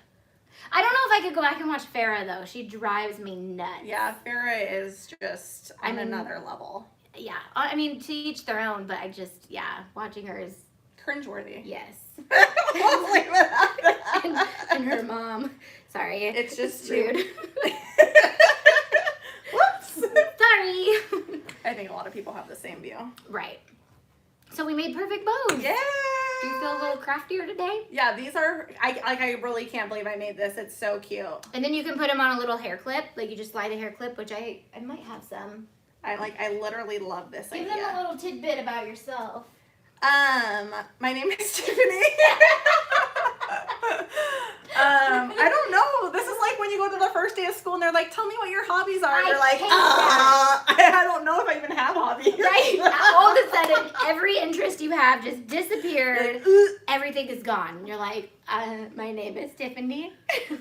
Speaker 1: I don't know if I could go back and watch Farrah, though. She drives me nuts.
Speaker 2: Yeah, Farrah is just on another level.
Speaker 1: Yeah, I mean, to each their own, but I just, yeah, watching her is...
Speaker 2: Cringeworthy.
Speaker 1: Yes.
Speaker 2: Let's leave it at that.
Speaker 1: and her mom. Sorry.
Speaker 2: It's just
Speaker 1: rude.
Speaker 2: Whoops.
Speaker 1: Sorry.
Speaker 2: I think a lot of people have the same view.
Speaker 1: Right. So we made perfect bows.
Speaker 2: Yeah.
Speaker 1: Do you feel a little craftier today?
Speaker 2: Yeah, these are, I really can't believe I made this. It's so cute.
Speaker 1: And then you can put them on a little hair clip. Like you just slide a hair clip, which I might have some.
Speaker 2: I literally love this
Speaker 1: Give
Speaker 2: idea.
Speaker 1: them a little tidbit about yourself.
Speaker 2: My name is Tiffany. I don't know. This is like when you go to the first day of school and they're like, tell me what your hobbies are. You're like, I don't know if I even have hobbies.
Speaker 1: Right? All of a sudden, every interest you have just disappeared. Everything is gone. You're like, my name is Tiffany.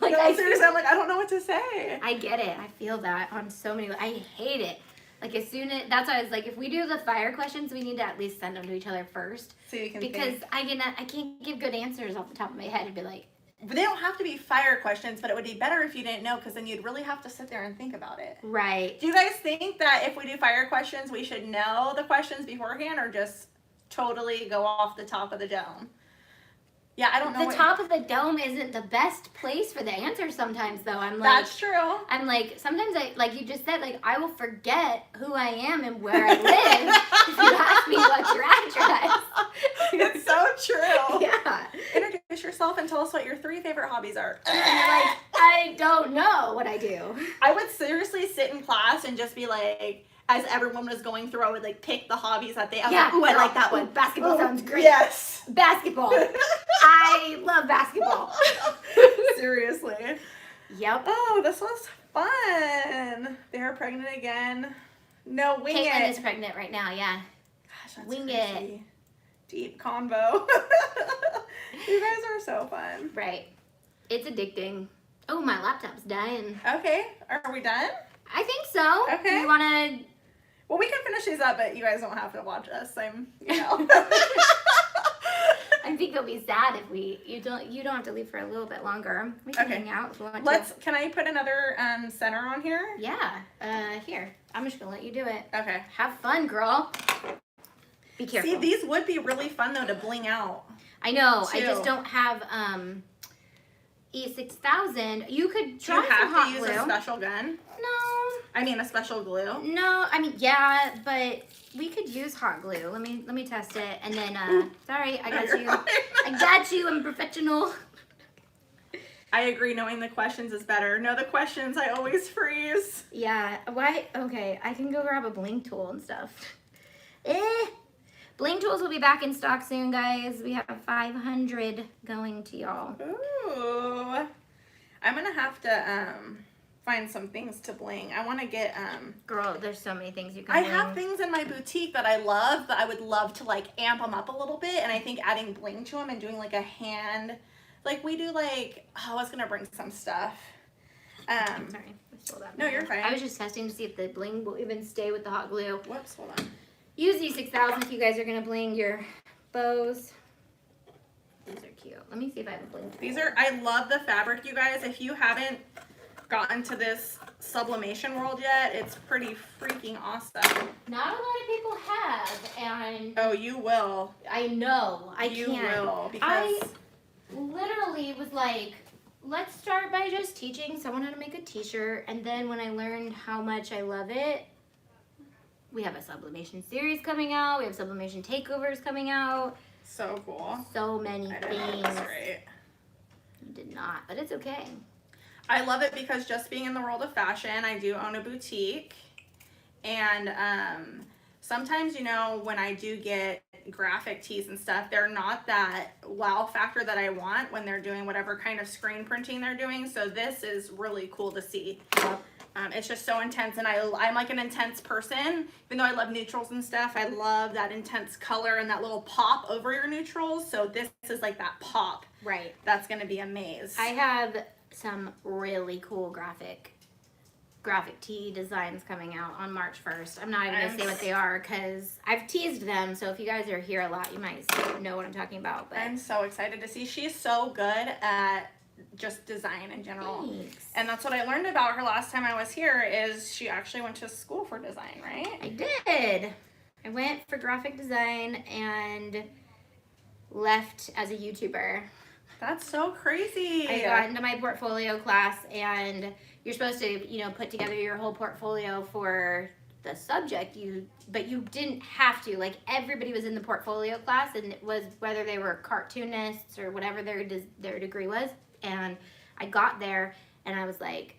Speaker 2: Like, no, seriously, I'm like, I don't know what to say.
Speaker 1: I get it. I feel that on so many. I hate it. Like as soon as that's why I was like, if we do the fire questions, we need to at least send them to each other first.
Speaker 2: So you can
Speaker 1: because I can't give good answers off the top of my head and be like.
Speaker 2: But they don't have to be fire questions, but it would be better if you didn't know because then you'd really have to sit there and think about it.
Speaker 1: Right.
Speaker 2: Do you guys think that if we do fire questions, we should know the questions beforehand or just totally go off the top of the dome? Yeah, I don't know.
Speaker 1: The top of the dome isn't the best place for the answer sometimes, though. I'm like,
Speaker 2: that's true.
Speaker 1: I'm like, sometimes like you just said, like, I will forget who I am and where I live if you ask me what's your address.
Speaker 2: It's so true.
Speaker 1: Yeah.
Speaker 2: Introduce yourself and tell us what your 3 favorite hobbies are.
Speaker 1: And you're like, I don't know what I do.
Speaker 2: I would seriously sit in class and just be like, as everyone was going through, I would like pick the hobbies that they have.
Speaker 1: Yeah,
Speaker 2: I like that one.
Speaker 1: Basketball sounds great.
Speaker 2: Yes.
Speaker 1: Basketball. I love basketball.
Speaker 2: Seriously.
Speaker 1: Yep.
Speaker 2: Oh, this was fun. They're pregnant again. No, wing it.
Speaker 1: Caitlin is pregnant right now, yeah.
Speaker 2: Gosh, that's
Speaker 1: wing
Speaker 2: crazy.
Speaker 1: it.
Speaker 2: Deep convo. You guys are so fun.
Speaker 1: Right. It's addicting. Oh, my laptop's dying.
Speaker 2: Okay, are we done?
Speaker 1: I think so.
Speaker 2: Okay.
Speaker 1: Do you want to...
Speaker 2: Well, we can finish these up, but you guys don't have to watch us. You know.
Speaker 1: I think they'll be sad if you don't have to leave for a little bit longer. We can hang out if you want to.
Speaker 2: Can I put another center on here?
Speaker 1: Yeah. Here. I'm just going to let you do it.
Speaker 2: Okay.
Speaker 1: Have fun, girl. Be careful.
Speaker 2: See, these would be really fun, though, to bling out.
Speaker 1: I know.
Speaker 2: Too.
Speaker 1: I just don't have E6000. You could try
Speaker 2: Do you have
Speaker 1: hot
Speaker 2: to use
Speaker 1: glue.
Speaker 2: a special gun?
Speaker 1: No.
Speaker 2: I mean, a special glue?
Speaker 1: No. I mean, yeah, but we could use hot glue. Let me test it. And then, sorry, I got you. I got you. I'm a professional.
Speaker 2: I agree. Knowing the questions is better. Know the questions. I always freeze.
Speaker 1: Yeah. Why? Okay. I can go grab a bling tool and stuff. Bling tools will be back in stock soon, guys. We have 500 going to y'all.
Speaker 2: Ooh. I'm going to have to find some things to bling. I want to get...
Speaker 1: Girl, there's so many things you can
Speaker 2: I
Speaker 1: bling.
Speaker 2: have things in my boutique that I love, but I would love to, like, amp them up a little bit. And I think adding bling to them and doing, like, a hand... Like, we do, like... Oh, I was going to bring some stuff.
Speaker 1: Sorry. I stole that.
Speaker 2: No, you're fine.
Speaker 1: I was just testing to see if the bling will even stay with the hot glue.
Speaker 2: Whoops, hold on.
Speaker 1: Use E6000 if you guys are going to bling your bows. These are cute. Let me see if I have a bling tool.
Speaker 2: These are... I love the fabric, you guys. If you haven't gotten to this sublimation world yet, it's pretty freaking awesome.
Speaker 1: Not a lot of people have, and...
Speaker 2: Oh, you will.
Speaker 1: I know.
Speaker 2: You will, because...
Speaker 1: I literally was like, let's start by just teaching someone how to make a t-shirt, and then when I learned how much I love it, we have a sublimation series coming out, we have sublimation takeovers coming out.
Speaker 2: So cool.
Speaker 1: So many
Speaker 2: I
Speaker 1: things.
Speaker 2: didn't know that's right.
Speaker 1: You did not, but it's okay.
Speaker 2: I love it because just being in the world of fashion, I do own a boutique, and sometimes, you know, when I do get graphic tees and stuff, they're not that wow factor that I want when they're doing whatever kind of screen printing they're doing, so this is really cool to see.
Speaker 1: Yep.
Speaker 2: It's just so intense, and I'm like an intense person. Even though I love neutrals and stuff, I love that intense color and that little pop over your neutrals, so this is like that pop.
Speaker 1: Right.
Speaker 2: That's going to be amazing.
Speaker 1: I have some really cool graphic graphic tee designs coming out on March 1st. I'm not even going to say what they are because I've teased them. So if you guys are here a lot, you might know what I'm talking about. But
Speaker 2: I'm so excited to see. She's so good at just design in general.
Speaker 1: Thanks.
Speaker 2: And that's what I learned about her last time I was here is she actually went to school for design, right?
Speaker 1: I did. I went for graphic design and left as a YouTuber.
Speaker 2: That's so crazy.
Speaker 1: I got into my portfolio class, and you're supposed to, put together your whole portfolio for the subject. But you didn't have to. Like, everybody was in the portfolio class, and it was whether they were cartoonists or whatever their degree was. And I got there, and I was like,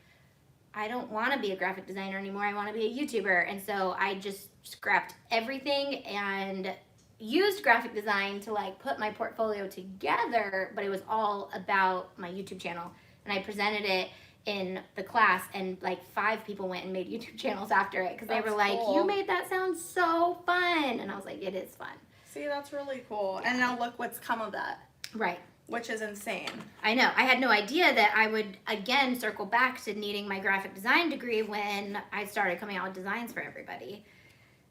Speaker 1: I don't want to be a graphic designer anymore. I want to be a YouTuber. And so I just scrapped everything and used graphic design to like put my portfolio together, but it was all about my YouTube channel. And I presented it in the class, and like 5 people went and made YouTube channels after it because they were like,
Speaker 2: cool.
Speaker 1: You made that sound so fun. And I was like, it is fun.
Speaker 2: See, that's really cool.
Speaker 1: Yeah.
Speaker 2: And now look what's come of that.
Speaker 1: Right.
Speaker 2: Which is insane.
Speaker 1: I know. I had no idea that I would again circle back to needing my graphic design degree when I started coming out with designs for everybody.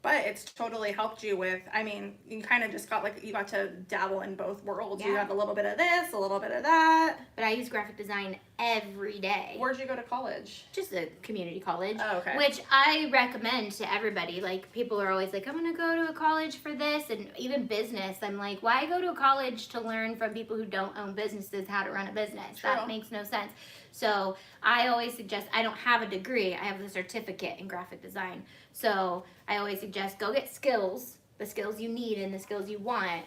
Speaker 2: But it's totally helped you with, I mean, you kind of just got you got to dabble in both worlds.
Speaker 1: Yeah.
Speaker 2: You got a little bit of this, a little bit of that.
Speaker 1: But I use graphic design every day.
Speaker 2: Where'd you go to college?
Speaker 1: Just a community college.
Speaker 2: Oh, okay.
Speaker 1: Which I recommend to everybody. Like, people are always like, I'm going to go to a college for this. And even business, I'm like, why go to a college to learn from people who don't own businesses how to run a business?
Speaker 2: True.
Speaker 1: That makes no sense. So I always suggest, I don't have a degree. I have a certificate in graphic design. So I always suggest go get skills, the skills you need and the skills you want.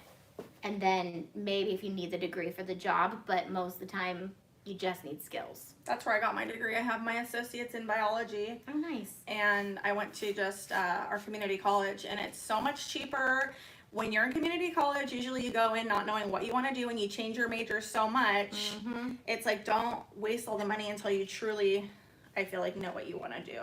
Speaker 1: And then maybe if you need the degree for the job, but most of the time you just need skills.
Speaker 2: That's where I got my degree. I have my associates in biology.
Speaker 1: Oh, nice.
Speaker 2: And I went to just our community college, and it's so much cheaper. When you're in community college, usually you go in not knowing what you want to do, and you change your major so much.
Speaker 1: Mm-hmm.
Speaker 2: It's like, don't waste all the money until you truly, I feel like, know what you want to do.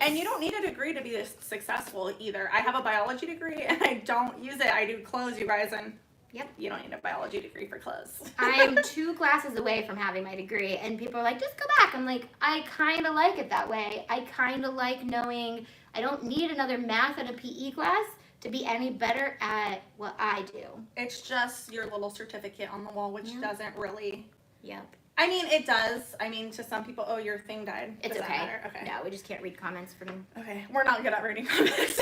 Speaker 2: And you don't need a degree to be successful either. I have a biology degree, and I don't use it. I do clothes, you guys, and
Speaker 1: Yep.
Speaker 2: You don't need a biology degree for clothes.
Speaker 1: I'm 2 classes away from having my degree, and people are like, just go back. I'm like, I kind of like it that way. I kind of like knowing I don't need another math and a PE class to be any better at what I do.
Speaker 2: It's just your little certificate on the wall, which doesn't really...
Speaker 1: Yep.
Speaker 2: I mean, it does. I mean, to some people, oh, your thing died.
Speaker 1: It's
Speaker 2: Does
Speaker 1: okay.
Speaker 2: that matter? Okay.
Speaker 1: No, we just can't read comments from...
Speaker 2: Okay, we're not good at reading comments.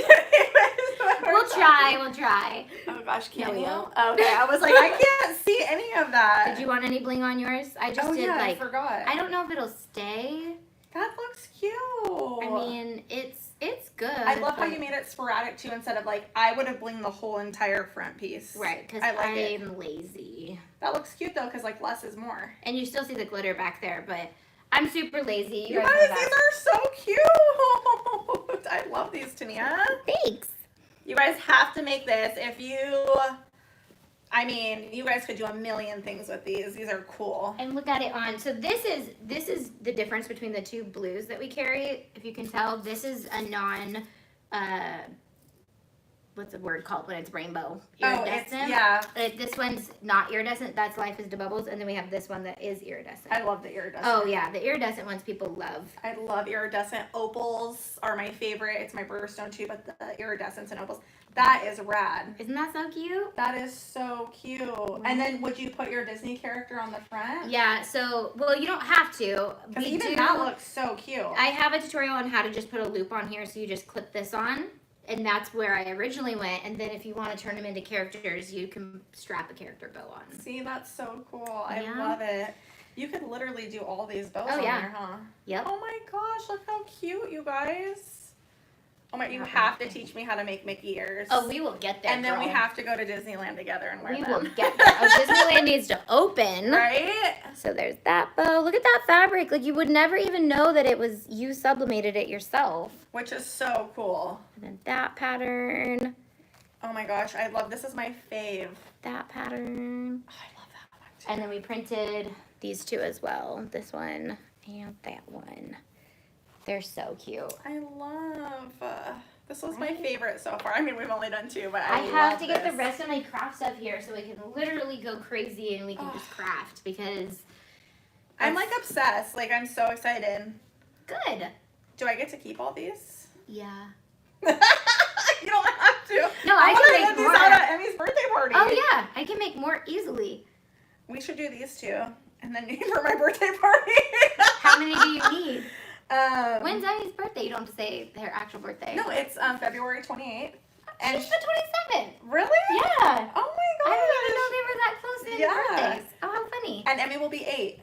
Speaker 1: We'll try.
Speaker 2: Oh gosh, can
Speaker 1: No, we
Speaker 2: you?
Speaker 1: won't.
Speaker 2: Okay, I was like, I can't see any of that.
Speaker 1: Did you want any bling on yours? I just did
Speaker 2: I
Speaker 1: like...
Speaker 2: forgot.
Speaker 1: I don't know if it'll stay.
Speaker 2: That looks cute.
Speaker 1: I mean, it's good.
Speaker 2: I love how
Speaker 1: but-
Speaker 2: you made it sporadic too, instead of like, I would have blinged the whole entire front piece.
Speaker 1: Right, because
Speaker 2: I like it.
Speaker 1: I'm lazy.
Speaker 2: That looks cute though, because like less is more.
Speaker 1: And you still see the glitter back there, but I'm super lazy.
Speaker 2: You
Speaker 1: know
Speaker 2: guys,
Speaker 1: that.
Speaker 2: these are so cute. I love these, Tania.
Speaker 1: Thanks.
Speaker 2: You guys have to make this. If you, I mean, you guys could do a million things with these. These are cool.
Speaker 1: And look at it on. So this is the difference between the 2 blues that we carry. If you can tell, this is a non, what's the word called when it's rainbow? Iridescent. This one's not iridescent. That's Life is the Bubbles. And then we have this one that is iridescent.
Speaker 2: I love the iridescent.
Speaker 1: Oh yeah, the iridescent ones people love.
Speaker 2: I love iridescent. Opals are my favorite. It's my birthstone too, but the iridescents and opals, that is rad.
Speaker 1: Isn't that so cute?
Speaker 2: That is so cute. And then would you put your Disney character on the front?
Speaker 1: Yeah, so, well, you don't have to.
Speaker 2: Because even that looks so cute.
Speaker 1: I have a tutorial on how to just put a loop on here, so you just clip this on. And that's where I originally went. And then if you want to turn them into characters, you can strap a character bow on.
Speaker 2: See, that's so cool. I
Speaker 1: Yeah.
Speaker 2: love it. You could literally do all these bows
Speaker 1: Oh,
Speaker 2: on
Speaker 1: yeah.
Speaker 2: here, huh?
Speaker 1: Yep.
Speaker 2: Oh my gosh, look how cute, you guys. Oh my, you
Speaker 1: Yeah.
Speaker 2: have to teach me how to make Mickey ears.
Speaker 1: Oh, we will get there,
Speaker 2: And then we
Speaker 1: girl.
Speaker 2: have to go to Disneyland together and wear
Speaker 1: We
Speaker 2: them.
Speaker 1: will get there. Oh, Disneyland needs to open.
Speaker 2: Right?
Speaker 1: So there's that bow. Look at that fabric. Like, you would never even know that it was, you sublimated it yourself.
Speaker 2: Which is so cool.
Speaker 1: And then that pattern.
Speaker 2: Oh my gosh, I love, this is my fave.
Speaker 1: That pattern.
Speaker 2: Oh, I love that one too.
Speaker 1: And then we printed these 2 as well. This one and that one. They're so cute.
Speaker 2: I love, this was my favorite so far. I mean, we've only done 2, but
Speaker 1: I
Speaker 2: I
Speaker 1: have
Speaker 2: love
Speaker 1: to get
Speaker 2: this.
Speaker 1: the rest of my craft stuff here so we can literally go crazy and we can just craft because
Speaker 2: I'm like obsessed. Like, I'm so excited.
Speaker 1: good.
Speaker 2: Do I get to keep all these?
Speaker 1: Yeah.
Speaker 2: You don't have to.
Speaker 1: No, I can make
Speaker 2: get these
Speaker 1: more.
Speaker 2: out at Emmy's birthday party.
Speaker 1: Oh yeah, I can make more easily.
Speaker 2: We should do these two, and then for my birthday party.
Speaker 1: How many do you need?
Speaker 2: When's
Speaker 1: When's Emmy's birthday? You don't have to say her actual birthday.
Speaker 2: No, it's February 28th. And
Speaker 1: She's the 27th.
Speaker 2: Really?
Speaker 1: Yeah.
Speaker 2: Oh my
Speaker 1: I
Speaker 2: gosh.
Speaker 1: didn't even know they were that close in
Speaker 2: Yeah.
Speaker 1: birthdays. Oh, how funny.
Speaker 2: And Emmy will be 8.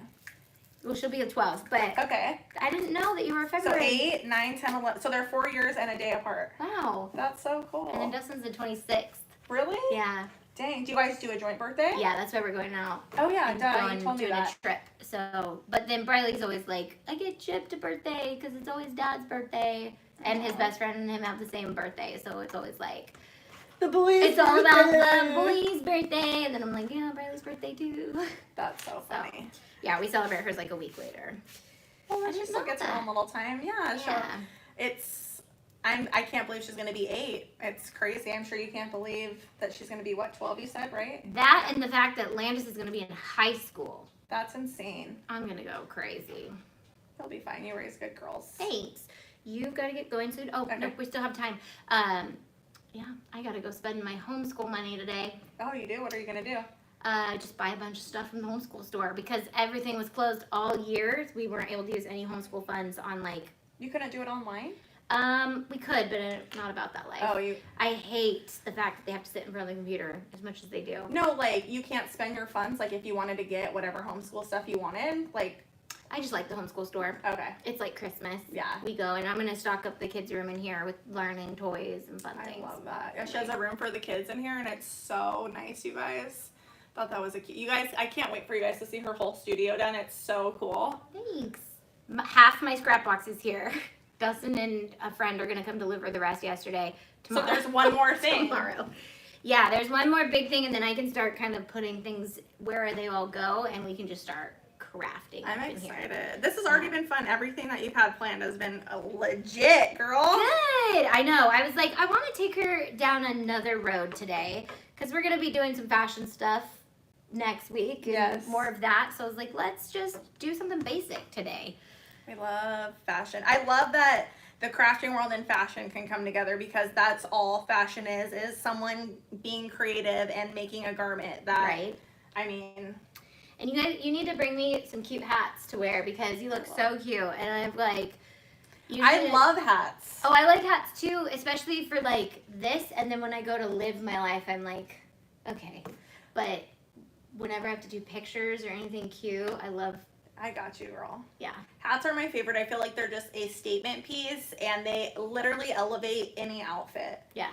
Speaker 1: Well, she'll be a 12, but
Speaker 2: Okay.
Speaker 1: I didn't know that you were
Speaker 2: So
Speaker 1: February.
Speaker 2: 8, 9, 10, 11. So they're 4 years and a day apart.
Speaker 1: Wow.
Speaker 2: That's so cool.
Speaker 1: And then Dustin's the 26th.
Speaker 2: Really?
Speaker 1: Yeah.
Speaker 2: Dang. Do you guys do a joint birthday?
Speaker 1: Yeah, that's why we're going out.
Speaker 2: Oh yeah,
Speaker 1: And
Speaker 2: duh.
Speaker 1: going
Speaker 2: You told me
Speaker 1: doing
Speaker 2: that.
Speaker 1: a trip. So, but then Briley's always like, I get chipped a birthday because it's always Dad's birthday, and his best friend and him have the same birthday. So it's always like,
Speaker 2: The boys.
Speaker 1: it's all about the boy's birthday, and then I'm like, yeah, Briley's birthday too.
Speaker 2: That's so funny.
Speaker 1: Yeah, we celebrate hers like a week later.
Speaker 2: Well,
Speaker 1: I
Speaker 2: she
Speaker 1: didn't
Speaker 2: still
Speaker 1: know
Speaker 2: gets her
Speaker 1: that.
Speaker 2: own little time. Yeah, sure.
Speaker 1: Yeah.
Speaker 2: I can't believe she's gonna be 8. It's crazy. I'm sure you can't believe that she's gonna be 12 you said, right?
Speaker 1: That and the fact that Landis is going to be in high school.
Speaker 2: That's insane.
Speaker 1: I'm going to go crazy.
Speaker 2: You'll be fine. You raise good girls.
Speaker 1: Thanks. You've got to get going soon. Oh,
Speaker 2: Okay.
Speaker 1: nope, we still have time. Yeah, I got to go spend my homeschool money today.
Speaker 2: Oh, you do? What are you gonna do?
Speaker 1: Just buy a bunch of stuff from the homeschool store because everything was closed all year. We weren't able to use any homeschool funds on
Speaker 2: You couldn't do it online?
Speaker 1: we could, but not about that life.
Speaker 2: Oh, you.
Speaker 1: I hate the fact that they have to sit in front of the computer as much as they do.
Speaker 2: No, you can't spend your funds. If you wanted to get whatever homeschool stuff you wanted.
Speaker 1: I just like the homeschool store.
Speaker 2: Okay.
Speaker 1: It's like Christmas.
Speaker 2: Yeah.
Speaker 1: We go, and I'm going to stock up the kids' room in here with learning toys and fun
Speaker 2: I
Speaker 1: things.
Speaker 2: love that. Yeah, she has a room for the kids in here, and it's so nice, you guys. Thought that was you guys, I can't wait for you guys to see her whole studio done. It's so cool.
Speaker 1: Thanks. Half my scrap box is here. Dustin and a friend are going to come deliver the rest yesterday. Tomorrow.
Speaker 2: So there's one more thing.
Speaker 1: Tomorrow. Yeah, there's one more big thing, and then I can start kind of putting things where they all go, and we can just start crafting.
Speaker 2: I'm
Speaker 1: up in
Speaker 2: excited.
Speaker 1: Here.
Speaker 2: This has already been fun. Everything that you've had planned has been legit, girl.
Speaker 1: Good. I know. I was like, I want to take her down another road today because we're going to be doing some fashion stuff next week. And
Speaker 2: Yes.
Speaker 1: more of that. So I was like, let's just do something basic today.
Speaker 2: I love fashion. I love that the crafting world and fashion can come together because that's all fashion is someone being creative and making a garment that,
Speaker 1: Right.
Speaker 2: I mean.
Speaker 1: And you need to bring me some cute hats to wear because you look so cute. And I'm like,
Speaker 2: I love hats.
Speaker 1: Oh, I like hats too, especially for this. And then when I go to live my life, I'm like, okay. But whenever I have to do pictures or anything cute,
Speaker 2: I got you, girl.
Speaker 1: Yeah.
Speaker 2: Hats are my favorite. I feel like they're just a statement piece and they literally elevate any outfit.
Speaker 1: Yeah.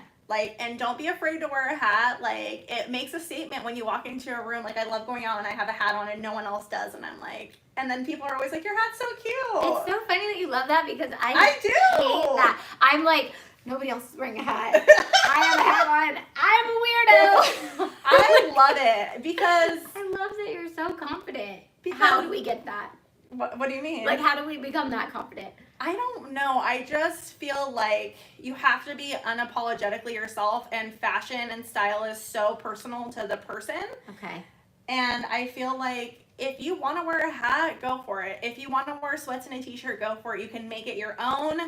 Speaker 2: And don't be afraid to wear a hat. It makes a statement when you walk into a room. I love going out and I have a hat on and no one else does. And I'm like, and then people are always like, your hat's so cute.
Speaker 1: It's so funny that you love that because I
Speaker 2: do.
Speaker 1: hate that. I'm like, nobody else is wearing a hat. I have a hat on. I'm a weirdo.
Speaker 2: I love it because.
Speaker 1: I love that you're so confident.
Speaker 2: Because-
Speaker 1: How do we get that?
Speaker 2: What do you mean?
Speaker 1: How do we become that confident?
Speaker 2: I don't know. I just feel like you have to be unapologetically yourself, and fashion and style is so personal to the person.
Speaker 1: Okay.
Speaker 2: And I feel like if you want to wear a hat, go for it. If you want to wear sweats and a t-shirt, go for it. You can make it your own.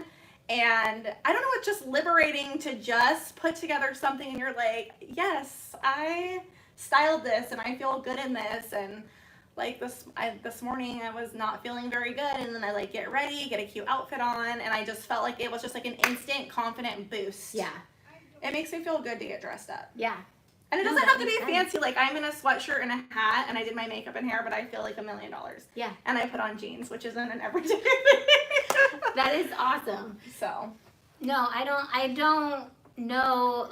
Speaker 2: And I don't know, it's just liberating to just put together something and you're like, yes, I styled this and I feel good in this. And this morning I was not feeling very good, and then I get ready, get a cute outfit on, and I just felt like it was just an instant confident boost.
Speaker 1: Yeah.
Speaker 2: It makes me feel good to get dressed up.
Speaker 1: Yeah.
Speaker 2: And it
Speaker 1: No,
Speaker 2: doesn't
Speaker 1: that
Speaker 2: have to be
Speaker 1: makes
Speaker 2: fancy. I'm in a sweatshirt and a hat, and I did my makeup and hair, but I feel like $1 million.
Speaker 1: Yeah.
Speaker 2: And I put on jeans, which isn't an everyday thing.
Speaker 1: That is awesome.
Speaker 2: So.
Speaker 1: No, I don't know.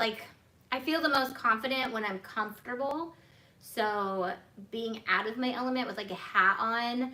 Speaker 1: I feel the most confident when I'm comfortable. So being out of my element with a hat on,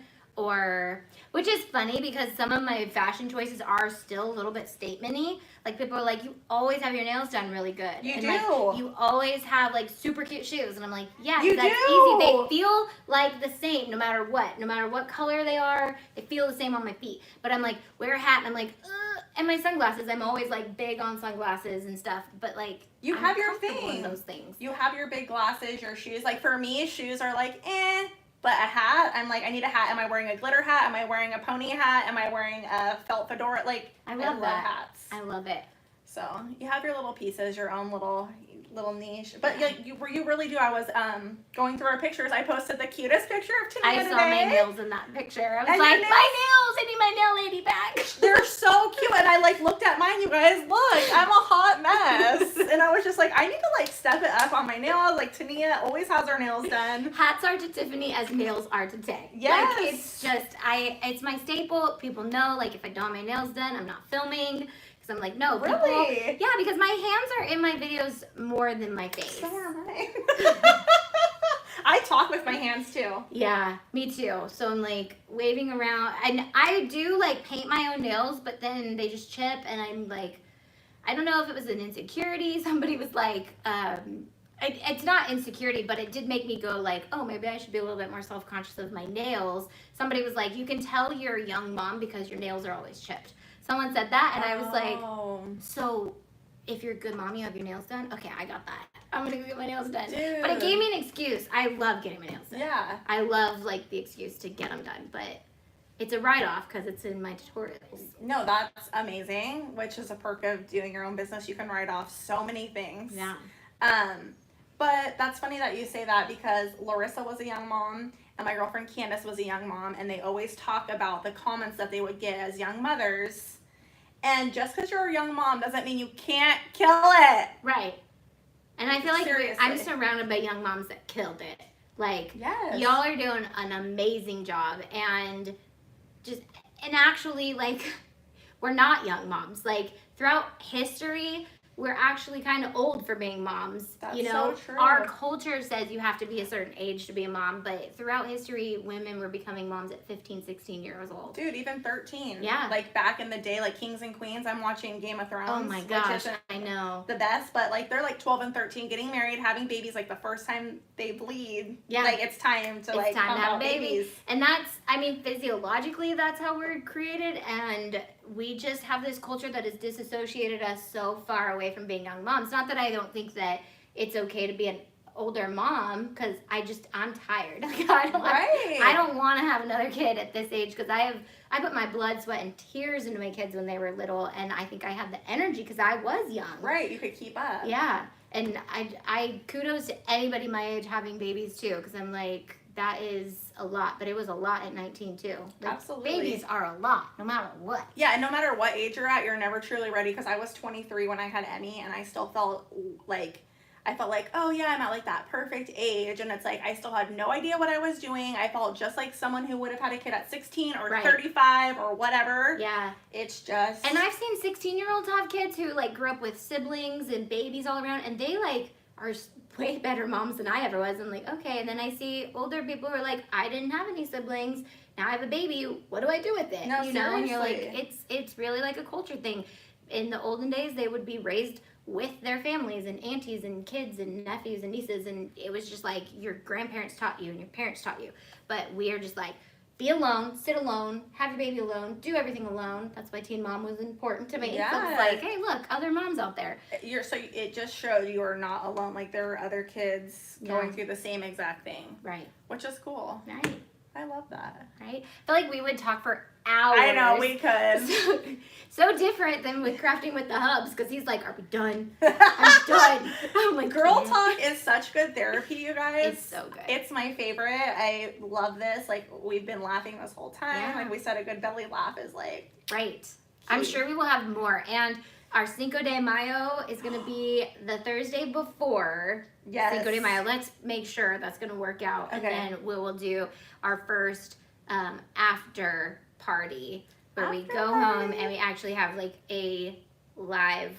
Speaker 1: which is funny because some of my fashion choices are still a little bit statement-y. People are like, you always have your nails done really good.
Speaker 2: You do.
Speaker 1: You always have super cute shoes. And I'm like, yeah,
Speaker 2: You
Speaker 1: that's
Speaker 2: do.
Speaker 1: easy. They feel like the same no matter what. No matter what color they are, they feel the same on my feet. But I'm like, wear a hat and I'm like, ugh. And my sunglasses, I'm always big on sunglasses and stuff. But
Speaker 2: You
Speaker 1: I'm
Speaker 2: have your
Speaker 1: comfortable in
Speaker 2: thing.
Speaker 1: those things.
Speaker 2: You have your big glasses, your shoes. For me, shoes are eh. But a hat, I'm like, I need a hat. Am I wearing a glitter hat? Am I wearing a pony hat? Am I wearing a felt fedora? Like,
Speaker 1: I love that.
Speaker 2: hats.
Speaker 1: I love it.
Speaker 2: So you have your little pieces, your own little niche. But yeah, you really do. I was going through our pictures. I posted the cutest picture of Tania today.
Speaker 1: I saw my nails in that picture. I was
Speaker 2: And
Speaker 1: like,
Speaker 2: your
Speaker 1: my nails! I need my nail lady back.
Speaker 2: They're so cute. And I like looked at mine, you guys. Look, I'm a hot mess. And I was just like, I need to like step it up on my nails. Like Tania always has her nails done.
Speaker 1: Hats are to Tiffany as nails are to Tay.
Speaker 2: Yes.
Speaker 1: Like, it's just, it's my staple. People know, like, if I don't have my nails done, I'm not filming. I'm like, no, people,
Speaker 2: Really?
Speaker 1: yeah, because my hands are in my videos more than my face.
Speaker 2: So are mine. I talk with my hands too.
Speaker 1: Yeah, me too. So I'm like waving around, and I do like paint my own nails, but then they just chip, and I'm like, I don't know if it was an insecurity. Somebody was like, it's not insecurity, but it did make me go like, oh, maybe I should be a little bit more self-conscious of my nails. Somebody was like, you can tell you're a young mom because your nails are always chipped. Someone said that, and I was like, so if you're a good mom, you have your nails done? Okay, I got that. I'm going to go get my nails done.
Speaker 2: Dude.
Speaker 1: But it gave me an excuse. I love getting my nails done.
Speaker 2: Yeah.
Speaker 1: I love, like, the excuse to get them done, but it's a write-off because it's in my tutorials.
Speaker 2: No, that's amazing, which is a perk of doing your own business. You can write off so many things.
Speaker 1: Yeah.
Speaker 2: But that's funny that you say that because Larissa was a young mom and my girlfriend Candace was a young mom, and they always talk about the comments that they would get as young mothers. And just because you're a young mom doesn't mean you can't kill it.
Speaker 1: Right. And I feel like
Speaker 2: Seriously.
Speaker 1: I'm surrounded by young moms that killed it. Like,
Speaker 2: Yes.
Speaker 1: y'all are doing an amazing job. And actually, like, we're not young moms. Like, throughout history, we're actually kind of old for being moms.
Speaker 2: That's
Speaker 1: you know,
Speaker 2: so true.
Speaker 1: Our culture says you have to be a certain age to be a mom, but throughout history, women were becoming moms at 15, 16 years old.
Speaker 2: Dude, even 13.
Speaker 1: Yeah.
Speaker 2: Like back in the day, like Kings and Queens, I'm watching Game of Thrones.
Speaker 1: Oh my
Speaker 2: which
Speaker 1: gosh,
Speaker 2: isn't
Speaker 1: I know.
Speaker 2: the best, but like they're like 12 and 13, getting married, having babies like the first time they bleed.
Speaker 1: Yeah.
Speaker 2: Like it's time to like
Speaker 1: time to
Speaker 2: pump
Speaker 1: have
Speaker 2: out
Speaker 1: babies. And that's, I mean, physiologically, that's how we're created. And we just have this culture that has disassociated us so far away from being young moms. Not that I don't think that it's okay to be an older mom, because I'm tired. Like, I don't want to have another kid at this age, because I put my blood, sweat, and tears into my kids when they were little, and I think I have the energy because I was young.
Speaker 2: Right, you could keep up.
Speaker 1: Yeah, and I kudos to anybody my age having babies too, because I'm like, that is a lot, but it was a lot at 19 too. Like,
Speaker 2: Absolutely.
Speaker 1: Babies are a lot, no matter what.
Speaker 2: Yeah, and no matter what age you're at, you're never truly ready, because I was 23 when I had Emmy, and I still felt like, oh yeah, I'm at like that perfect age, and it's like I still had no idea what I was doing. I felt just like someone who would have had a kid at 16 or 35 or whatever.
Speaker 1: Yeah.
Speaker 2: It's just...
Speaker 1: And I've seen 16-year-olds have kids who like grew up with siblings and babies all around, and they like are way better moms than I ever was. I'm like, okay. And then I see older people who are like, I didn't have any siblings. Now I have a baby. What do I do with it?
Speaker 2: No,
Speaker 1: you know, and you're like,
Speaker 2: seriously.
Speaker 1: it's really like a culture thing. In the olden days, they would be raised with their families and aunties and kids and nephews and nieces, and it was just like your grandparents taught you and your parents taught you. But we are just like, be alone, sit alone, have your baby alone, do everything alone. That's why Teen Mom was important to me.
Speaker 2: Yeah.
Speaker 1: So it's like, hey, look, other moms out there.
Speaker 2: So it just showed you are not alone. Like there are other kids going through the same exact thing.
Speaker 1: Right.
Speaker 2: Which is cool.
Speaker 1: Right.
Speaker 2: I love that.
Speaker 1: Right? I feel like we would talk for hours.
Speaker 2: I know, we could.
Speaker 1: So different than with crafting with the hubs, because he's like, are we done? I'm done. I'm like,
Speaker 2: Girl talk is such good therapy, you guys.
Speaker 1: It's so good.
Speaker 2: It's my favorite. I love this. Like, we've been laughing this whole time.
Speaker 1: Yeah.
Speaker 2: Like we said, a good belly laugh is like...
Speaker 1: Right. I'm sure we will have more. And our Cinco de Mayo is going to be the Thursday before Cinco de Mayo. Let's make sure that's going to work out.
Speaker 2: Okay.
Speaker 1: And then we will do our first after party where we go home and we actually have like a live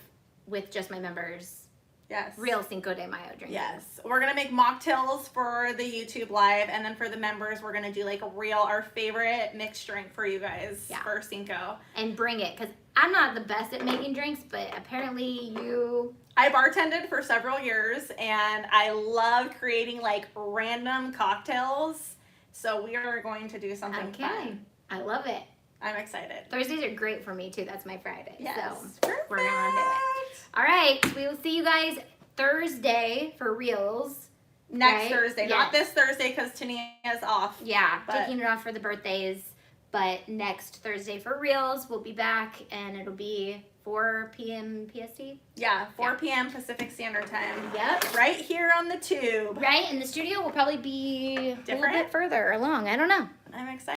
Speaker 1: with just my members.
Speaker 2: Yes.
Speaker 1: Real Cinco de Mayo drinking.
Speaker 2: Yes. We're going to make mocktails for the YouTube live, and then for the members, we're going to do like our favorite mixed drink for you guys for Cinco.
Speaker 1: And bring it, because I'm not the best at making drinks, but apparently you...
Speaker 2: I bartended for several years, and I love creating like random cocktails, so we are going to do something fun.
Speaker 1: I love it.
Speaker 2: I'm excited.
Speaker 1: Thursdays are great for me too. That's my Friday.
Speaker 2: Yes.
Speaker 1: So we're gonna do it. All right. We will see you guys Thursday for reels.
Speaker 2: next
Speaker 1: Right?
Speaker 2: Thursday, not this Thursday because Tania's off.
Speaker 1: Yeah,
Speaker 2: But-
Speaker 1: taking it off for the birthdays. But next Thursday for reals, we'll be back, and it'll be 4 p.m. PST.
Speaker 2: Yeah, 4 p.m. Pacific Standard Time.
Speaker 1: Yep.
Speaker 2: Right here on the tube.
Speaker 1: Right, and the studio will probably be a little
Speaker 2: Different?
Speaker 1: bit further along. I don't know.
Speaker 2: I'm excited.